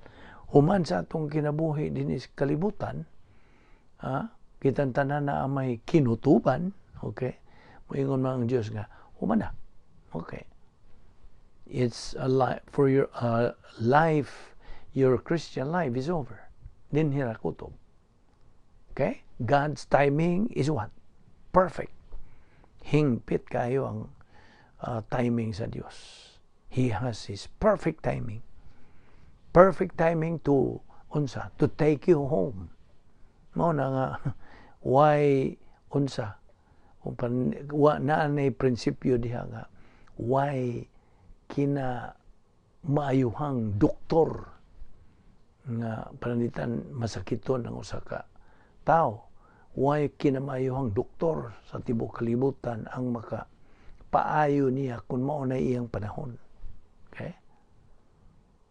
Human sa atong kinabuhi dinhi sa kalibutan, kitang tanan na may kinutuban, okay? Moingon man ang Dios nga human na. Okay. It's a life for your life. Your Christian life is over. Din hirakutob. Okay? God's timing is what? Perfect. Hingpit kayo ang timing sa Dios. He has His perfect timing. Perfect timing to take you home. Mao na nga why na prinsipyo diha nga why kina maayuhang doktor nga pananitan masakiton ng usa ka tao. Why kinamaayuhang doktor sa tibuok kalibutan ang paayo niya kung mao na iyang panahon. Okay?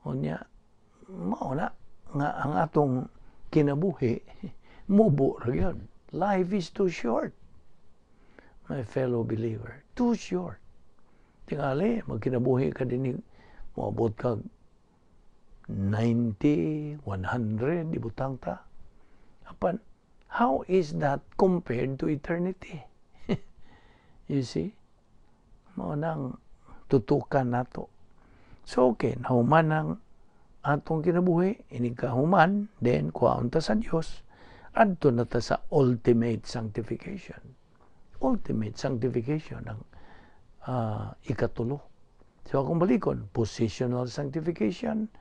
Unya mao na nga ang atong kinabuhi mubo ra gyud. Life is too short. My fellow believer, too short. Tingali magkinabuhi ka dinhi moabot kag 90, 100 ibutang ta. Apan how is that compared to eternity? You see? Mao nang tutukan nato. So okay, nahuman ang atong kinabuhi, inig kahuman, then kuhaon ta sa Dios, adto na ta sa ultimate sanctification. Ultimate sanctification ang ikatulo. So akong balikon, positional sanctification,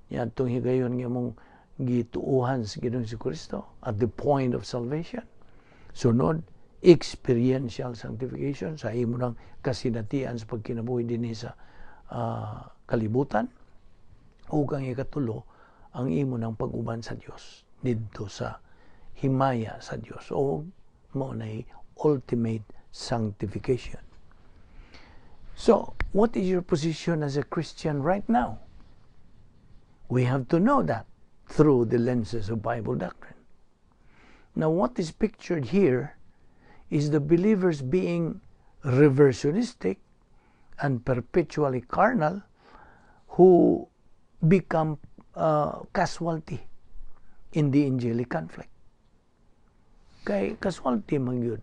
yan itong higayon nga mong gituuhan sa Ginoong Kristo at the point of salvation. Sunod, experiential sanctification sa imo ng kasinatian sa pagkinabuhi din sa kalibutan. O kang ikatulo, ang imo ng pag-uban sa Dios dito sa himaya sa Dios. O mo na ultimate sanctification. So, what is your position as a Christian right now? We have to know that through the lenses of Bible doctrine. Now, what is pictured here is the believers being reversionistic and perpetually carnal who become casualty in the angelic conflict. Kay casualty man yun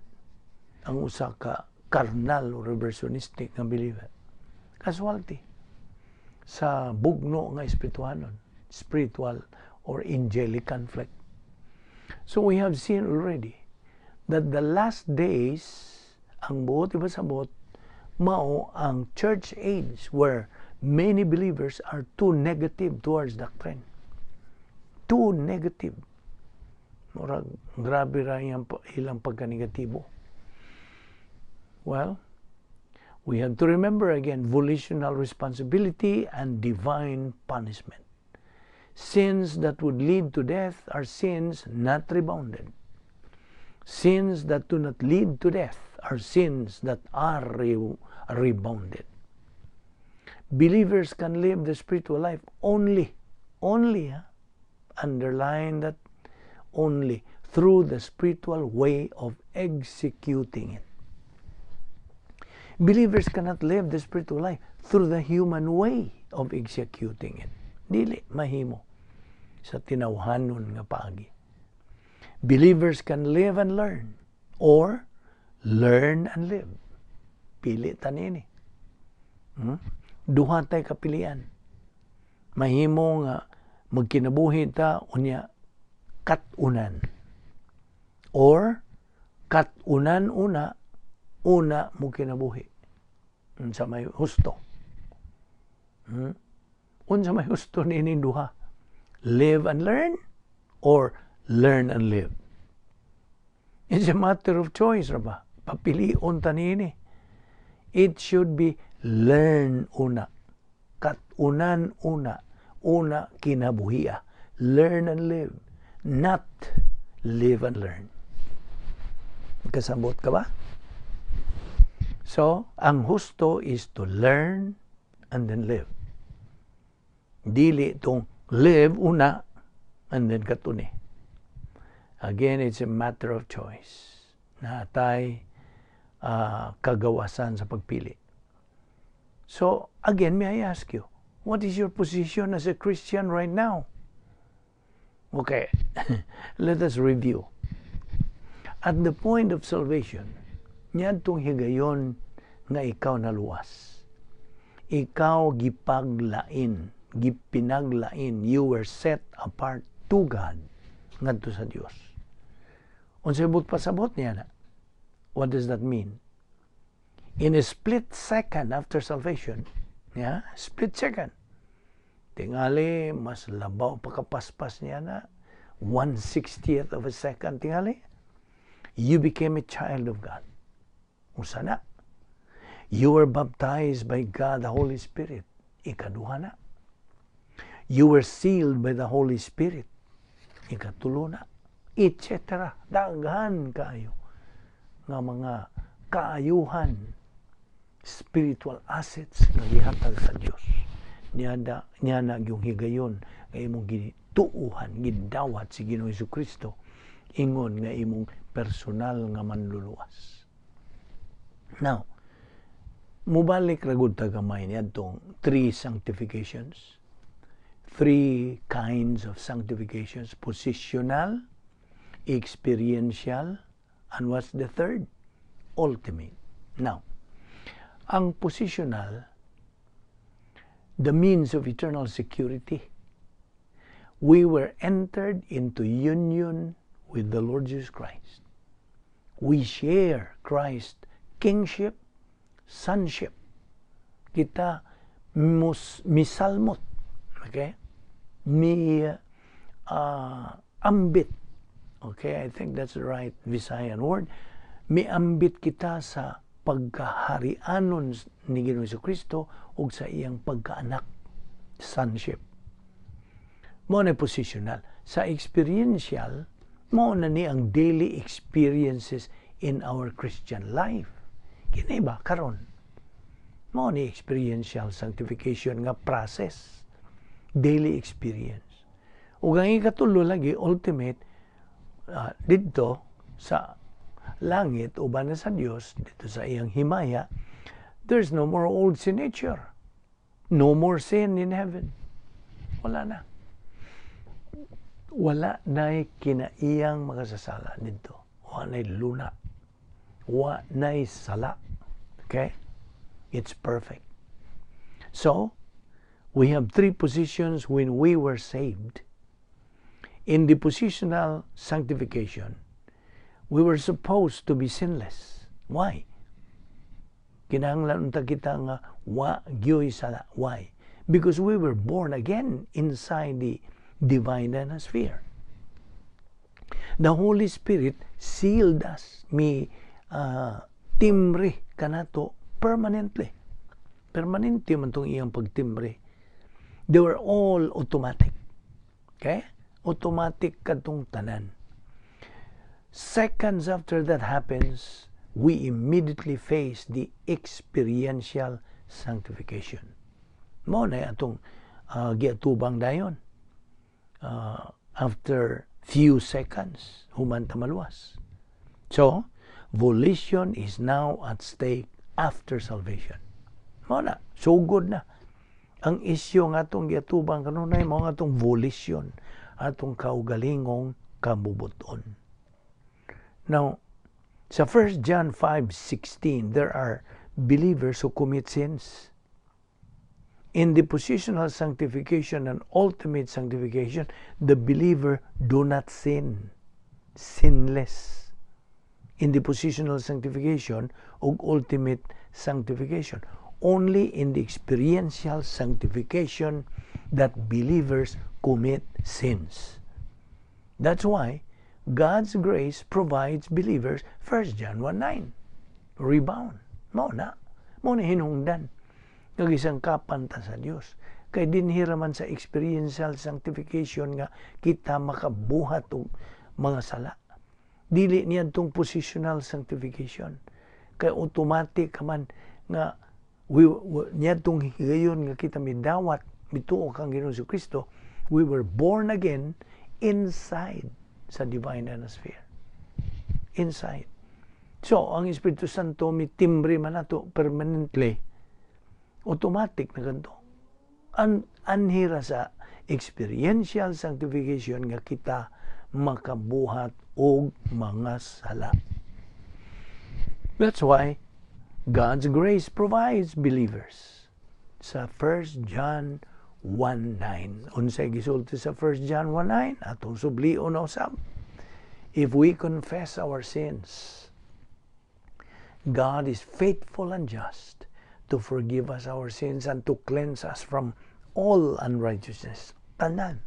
ang usa ka carnal o reversionistic na believer. Casualty. sa bugno nga espirituanon, spiritual or angelic conflict. So we have seen already that the last days, ang buot iba sabot, mao ang church age where many believers are too negative towards doctrine. Too negative. Murag, grabe ra ilang pagka-negatibo. Well, we have to remember again volitional responsibility and divine punishment. Sins that would lead to death are sins not rebounded. Sins that do not lead to death are sins that are rebounded. Believers can live the spiritual life only, underline that, only through the spiritual way of executing it. Believers cannot live the spiritual life through the human way of executing it. Dili mahimo sa tinawhanon nga paagi. Believers can live and learn or learn and live. Pili tanini. Duha tay kapilian. Mahimo nga magkinabuhi ta unya katunan. Or katunan una mo kinabuhi. Unsa may husto. Unsa may husto nining duha. Live and learn or learn and live. It's a matter of choice ra ba? Papilion ta niini. It should be learn una. Katunan una kinabuhiya. Learn and live. Not live and learn. Kasabot ka ba? So, ang husto is to learn and then live. Dili itong live una and then katuni. Again, it's a matter of choice. Natay kagawasan sa pagpili. So, again, may I ask you, what is your position as a Christian right now? Okay, let us review. At the point of salvation, niyan tong higayon nga ikaw naluwas. Ikaw gipinaglain, you were set apart to God, ngadto sa Dios. Unsay but pasabot niya na? What does that mean? In a split second after salvation, split second, tingali, mas labaw pagkapaspas niya na, 1/60th of a second, tingali, you became a child of God. Usa na. You were baptized by God, the Holy Spirit. Ikaduha na. You were sealed by the Holy Spirit. Ikatulo na. Etc. Daghan kayo nga mga kaayuhan, spiritual assets nga gihatag sa Dios. Niya na yung higayon nga imong gituuhan, gidawat si Ginoong Jesucristo ingon nga imong personal nga manluluwas. Now, mubalik ra gud ta gamay niadtong 3 sanctifications. 3 kinds of sanctifications: positional, experiential, and what's the third? Ultimate. Now, ang positional, the means of eternal security. We were entered into union with the Lord Jesus Christ. We share Christ's kingship, sonship. Kita misalmot. Okay? Ambit. Okay, I think that's the right Visayan word. Miambit kita sa pagkaharianon ni Ginoong Jesucristo ug sa iyang pagkaanak, sonship. Mo na positional. Sa experiential, mo na ni ang daily experiences in our Christian life. Kini ba karon? Mo ni experiential sanctification nga process, daily experience. Ug ang ikatulo lagi ultimate dito sa langit uban na sa Dios, dito sa iyang himaya, there's no more old sin nature. No more sin in heaven. Wala na. Wala na'y kinaiyang makasasala dito. Wala na'y luna. Wala na'y sala. Okay? It's perfect. So, We have three positions when we were saved. In the positional sanctification, we were supposed to be sinless. Why? Kinahanglan unta kita nga wa gyoy sala. Why? Because we were born again inside the divine atmosphere. The Holy Spirit sealed us. Timbre kanato permanently. Permanente man tong iyang pagtimbre. They were all automatic. Okay? Automatic kadtong tanan. Seconds after that happens, we immediately face the experiential sanctification. Mo na atong giatubang dayon. After few seconds, human tamaluwas. So, volition is now at stake after salvation. Mo na, so good na. Ang isyo nga atong giatubang kanunay mo nga atong volition, atong kaugalingong kamubuton. Now, sa 1 John 5:16, there are believers who commit sins. In the positional sanctification and ultimate sanctification, the believer do not sin. Sinless. In the positional sanctification o ultimate sanctification, only in the experiential sanctification that believers commit sins. That's why God's grace provides believers 1 John 1:9. Rebound. Mo na hinungdan. Nagisangkapan ta sa Dios. Kay dinhira man sa experiential sanctification nga kita makabuhat og mga sala. Dili niya tong positional sanctification. Kay automatic man nga niya tong higayon nga kita midawat mituo kang Ginoong Kristo. We were born again inside sa divine atmosphere. Inside. So, ang Espiritu Santo mitimbre man nato permanently. Automatic na ganito. Anhira sa experiential sanctification nga kita makabuhat og mga sala. That's why God's grace provides believers. Sa 1 John 1:9. Unsay gisulti sa 1 John 1:9 atong sublion na usab. If we confess our sins, God is faithful and just to forgive us our sins and to cleanse us from all unrighteousness. Tanan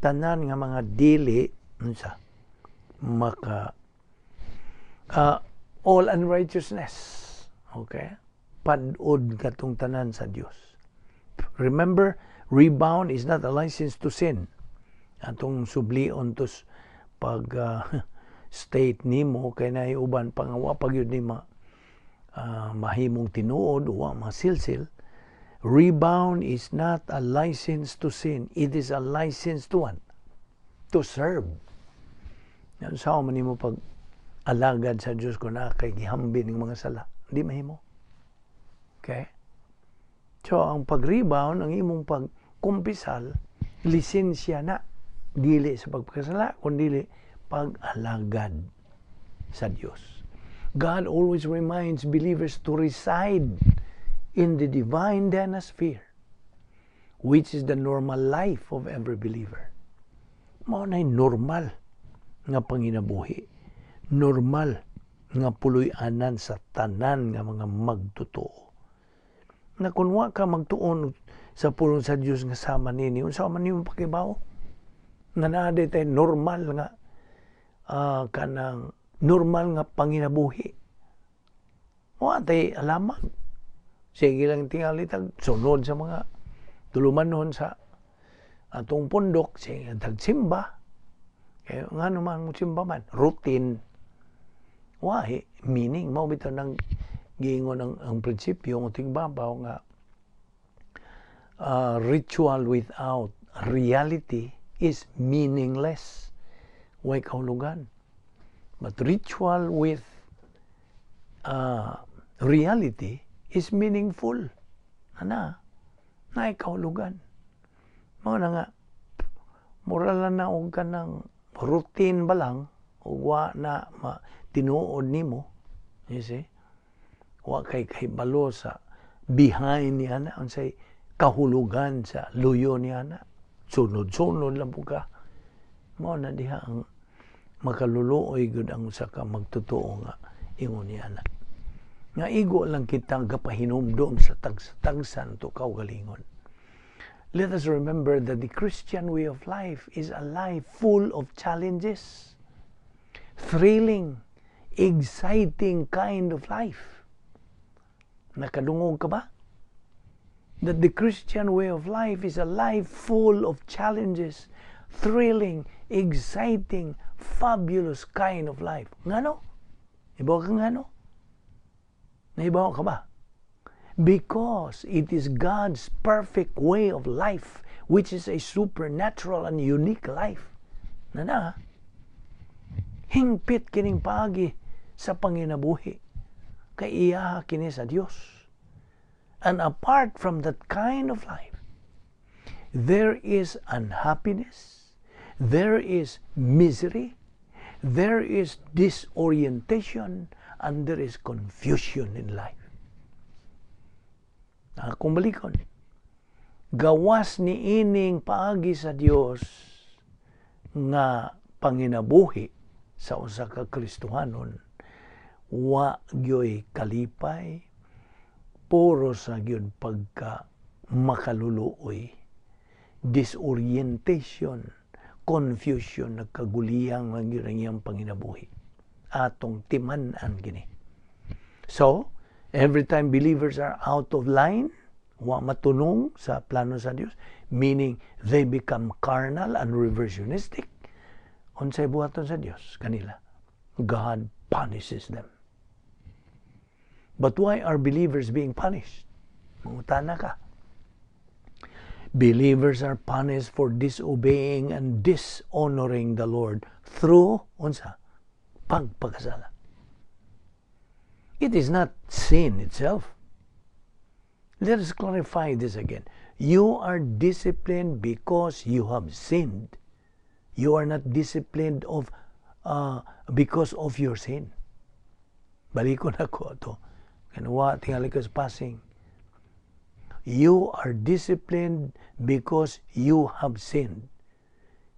nga mga dili unsa all unrighteousness. Okay? Padud katong tanan sa Dios. Remember, rebound is not a license to sin. Atong sublion tos pag state nimo kay naiuban pangawa pag yun ni mahimong tinuod o masilsil. Rebound is not a license to sin. It is a license to what? To serve. Yan sao man nimo pag alagad sa Dios ko na kay gihambin ng mga sala. Di mahimo. Okay? So, ang pag-rebound, ang imong pag-kumpisal, lisensya na. Dili sa pagpakasala, kundi pag-alagad sa Diyos. God always reminds believers to reside in the divine atmosphere, which is the normal life of every believer. Mao nay normal nga panginabuhi. Normal nga puloy-anan sa tanan nga mga magtotoo. Na kung wa ka magtuon sa pulong sa Diyos nga sama nini, unsa man nimo pakibaw? Nga naa tay normal nga kanang normal nga panginabuhi. Wa tay alamang. Sige lang tingali tag sunod sa mga tulumanon sa atong pundok, sige tagsimba. Kaya nga naman mo simba man, routine. Wahi, meaning, mo bitaw ng giingon ang prinsipyo ng tingbabaw nga ritual without reality is meaningless. Way kahulugan. But ritual with reality is meaningful. Na kahulugan. Mga na nga, moral na og kanang routine ba lang, o wa na tinuod nimo. You see? Wa kay balo sa behind niya na unsay kahulugan sa luyo niya na. Sunod-sunod lang po ka. Mo na diha ang makaluluoy gud ang usa ka magtotoo nga ingon niya na. Nga igo lang kita gapahinumdom sa tagsan to kaugalingon. Let us remember that the Christian way of life is a life full of challenges, thrilling, exciting kind of life. Nakadungog ka ba? That the Christian way of life is a life full of challenges, thrilling, exciting, fabulous kind of life. Ngano? Ibaw ka ngano? Naibaw ka ba? Because it is God's perfect way of life, which is a supernatural and unique life. Na hingpit kining paagi sa panginabuhi. Kay iya kini sa Dios. And apart from that kind of life, there is unhappiness, there is misery, there is disorientation, and there is confusion in life. Kung balikon, gawas ni ining paagi sa Dios nga panginabuhi sa usa ka Kristohanon, wa gyoy kalipay, puro sa gyud pagka makaluluoy, disorientation, confusion, nagkaguliyang ang iyang panginabuhi. Atong timan-an gini. So, every time believers are out of line, wa matunong sa plano sa Dios, meaning they become carnal and reversionistic, unsay buhaton sa Dios kanila? God punishes them. But why are believers being punished? Mangutana ka. Believers are punished for disobeying and dishonoring the Lord through unsa? Pagpakasala. It is not sin itself. Let us clarify this again. You are disciplined because you have sinned. You are not disciplined because of your sin. Balikon ako ito. Kanawa, tingali ka sa passing. You are disciplined because you have sinned.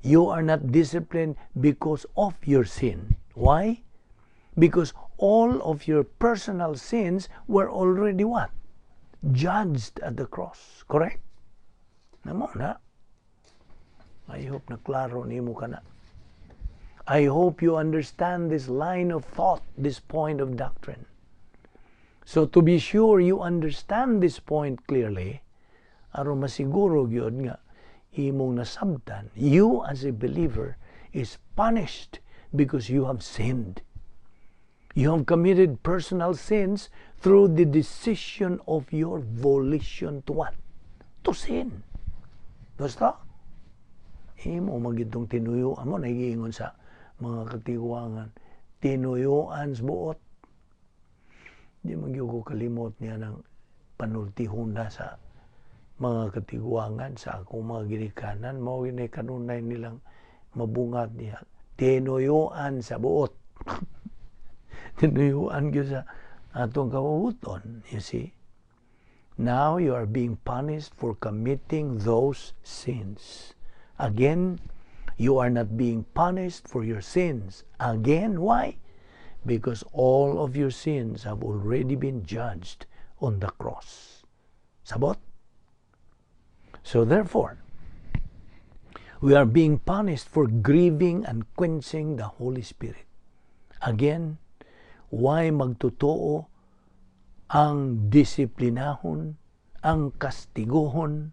You are not disciplined because of your sin. Why? Because all of your personal sins were already what? Judged at the cross. Correct? Namo na. I hope na klaro nimo ka na. I hope you understand this line of thought, this point of doctrine. So to be sure you understand this point clearly, aron masiguro gyud nga imong nasabtan, you as a believer is punished because you have sinned. You have committed personal sins through the decision of your volition to what? To sin. Basta? Imo magitong tinuyo amo nagiingon sa mga katiguangan. Tinuyuan sa buot. Di magyugo kalimot niya ng panultihon na sa mga katiguangan sa akong mga ginikanan. Mao ginay kanunay nilang mabungat niya. Tinuyuan sa buot. Tinuyuan gyud sa atong kawabuton. You see? Now you are being punished for committing those sins. Again, you are not being punished for your sins. Again, why? Because all of your sins have already been judged on the cross. Sabot? So therefore, we are being punished for grieving and quenching the Holy Spirit. Again, why magtotoo ang disiplinahon, ang kastiguhon,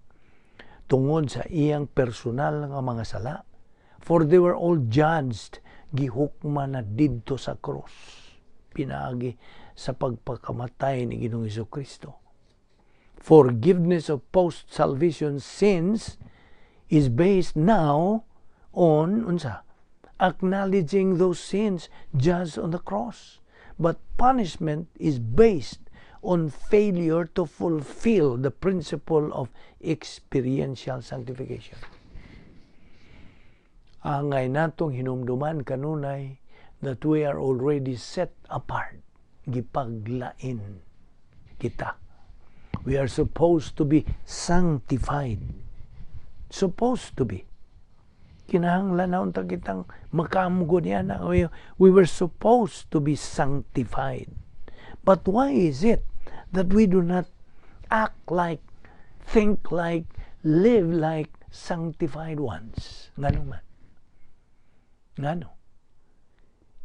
tungod sa iyang personal nga mga sala? For they were all judged, gihukma na didto sa cross, pinaagi sa pagpakamatay ni Ginoong Jesucristo. Forgiveness of post-salvation sins is based now on acknowledging those sins judged on the cross. But punishment is based on failure to fulfill the principle of experiential sanctification. Angay natong hinumduman kanunay that we are already set apart, gipaglain kita We are supposed to be sanctified. Supposed to be. Kinahanglan na unta kitang makamgo niya na we were supposed to be sanctified. But why is it that we do not act like, think like, live like sanctified ones? Ngano man? Ngano?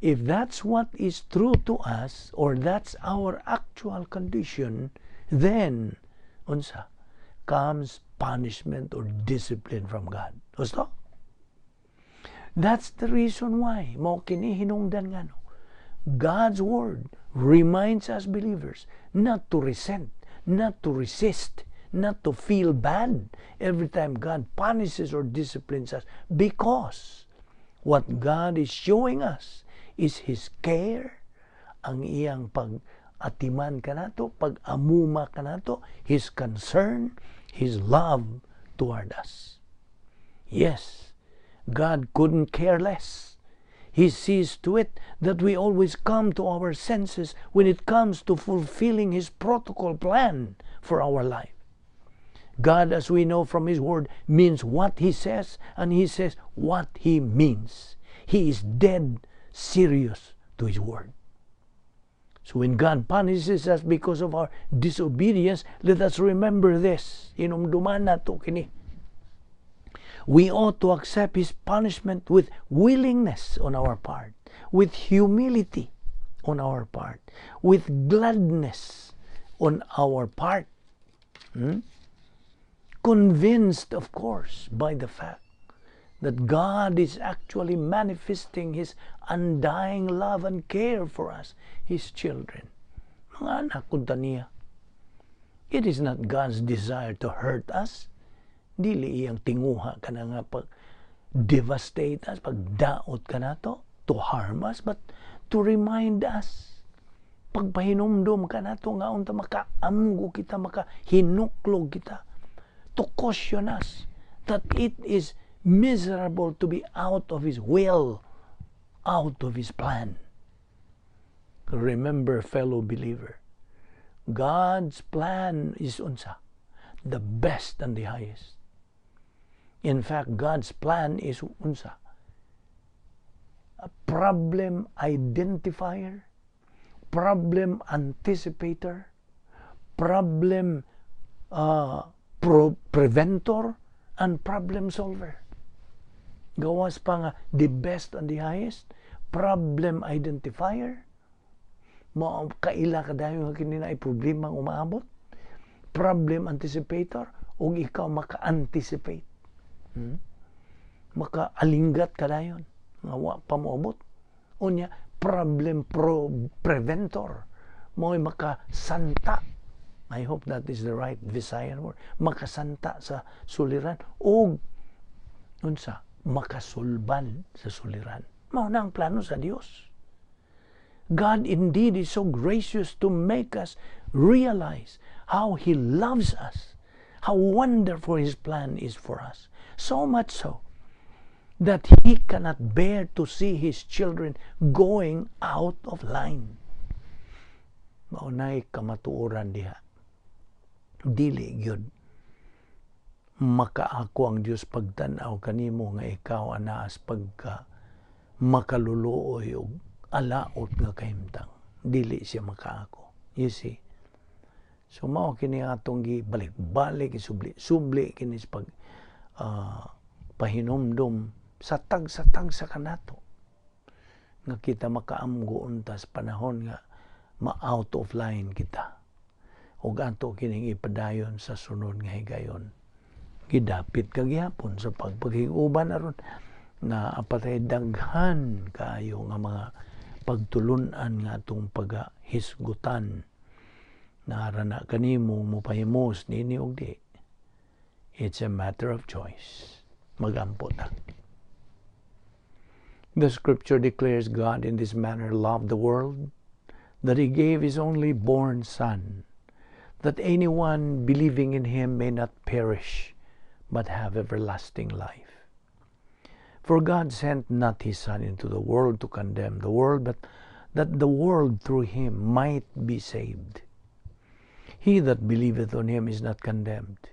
If that's what is true to us, or that's our actual condition, then unsa comes punishment or discipline from God. Gusto? That's the reason why mo kini hinungdan ngano. God's word reminds us believers not to resent, not to resist, not to feel bad every time God punishes or disciplines us, because what God is showing us is His care, ang iyang pag-atiman kanato, pag-amuma kanato, His concern, His love toward us. Yes, God couldn't care less. He sees to it that we always come to our senses when it comes to fulfilling His protocol plan for our life. God, as we know from His word, means what He says, and He says what He means. He is dead serious to His word. So when God punishes us because of our disobedience, let us remember this. Inumduman na to kini. We ought to accept His punishment with willingness on our part, with humility on our part, with gladness on our part. Convinced, of course, by the fact that God is actually manifesting His undying love and care for us, His children. Mga anak kunta niya. It is not God's desire to hurt us. Dili iyang tinguha ka na nga pag-devastate us, pag-daot ka na to harm us, but to remind us. Pagpahinumdum ka na to nga unta makaamgo kita, makahinuklog kita, to caution us that it is miserable to be out of His will, out of His plan. Remember, fellow believer, God's plan is unsa, the best and the highest. In fact, God's plan is unsa, a problem identifier, problem anticipator, problem preventor, and problem solver. Gawas pa nga the best and the highest, problem identifier, kaila ka dahil nga kinina ay problema umaabot, problem anticipator, o ikaw maka-anticipate. Maka-alinggat ka dayon, nga wa pa moabot. Unya, problem preventor, mo'y makasanta. I hope that is the right Visayan word. Makasanta sa suliran, o unsa, makasulban sa suliran. Mao na ang plano sa Dios. God indeed is so gracious to make us realize how He loves us, how wonderful His plan is for us. So much so that He cannot bear to see His children going out of line. Maunay kamatuoran diha. Dili gyud makaako ang Dios pagtan-aw kanimo nga ikaw anaas pagka makaluluoy og alaot nga kahimtang. Dili siya makaako. You see? So mao kini atong gibalik-balik, subli kini pag pahinumdum sa tag-sa kanato nga kita makaamgo untas panahon nga ma-out of line kita. O ganto kining ipadayon sa sunod nga higayon. Gidapit kagyapon sa pagpakiguban aron na apatay daghan kaayo nga mga pagtulunan nga atong pagahisgutan na arana kanimo mo pahimos nini og di. It's a matter of choice. Magampo ta. The scripture declares God in this manner loved the world, that He gave His only born Son, that anyone believing in Him may not perish, but have everlasting life. For God sent not His Son into the world to condemn the world, but that the world through Him might be saved. He that believeth on him is not condemned,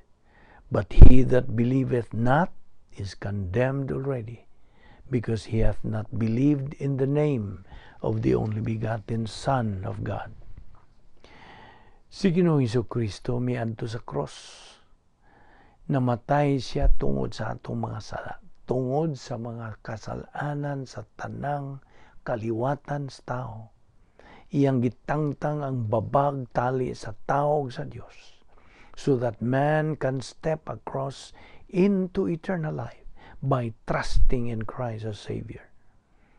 but he that believeth not is condemned already, because he hath not believed in the name of the only begotten Son of God. Si Ginoong Hesukristo miadto sa cross. Namatay siya tungod sa atong mga sala, tungod sa mga kasalanan sa tanang kaliwatan sa tao. Iyang gitangtang ang babag tali sa tao sa Dios, so that man can step across into eternal life by trusting in Christ as Savior.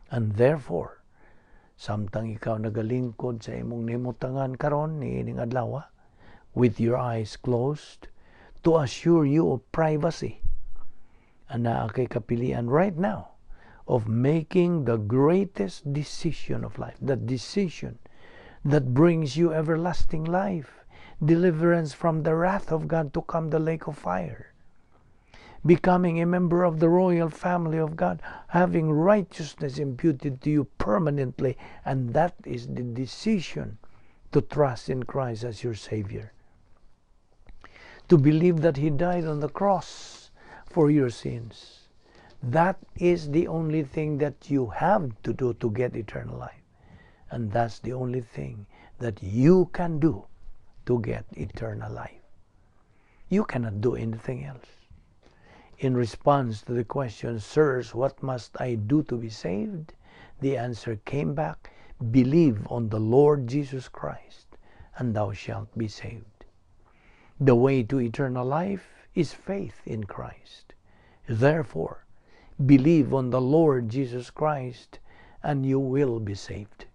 And therefore, samtang ikaw nagalingkod sa imong nimutangan karon niining adlaw, with your eyes closed, to assure you of privacy, ana kay kapilian right now of making the greatest decision of life, the decision that brings you everlasting life, deliverance from the wrath of God to come the lake of fire, becoming a member of the royal family of God, having righteousness imputed to you permanently, and that is the decision to trust in Christ as your Savior. To believe that He died on the cross for your sins. That is the only thing that you have to do to get eternal life. And that's the only thing that you can do to get eternal life. You cannot do anything else. In response to the question, sirs, what must I do to be saved? The answer came back, believe on the Lord Jesus Christ, and thou shalt be saved. The way to eternal life is faith in Christ. Therefore, believe on the Lord Jesus Christ, and you will be saved.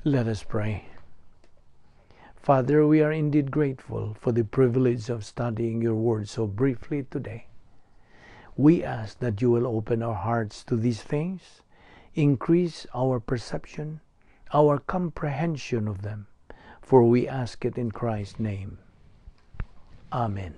Let us pray. Father, we are indeed grateful for the privilege of studying your word so briefly today. We ask that you will open our hearts to these things, increase our perception, our comprehension of them, for we ask it in Christ's name. Amen.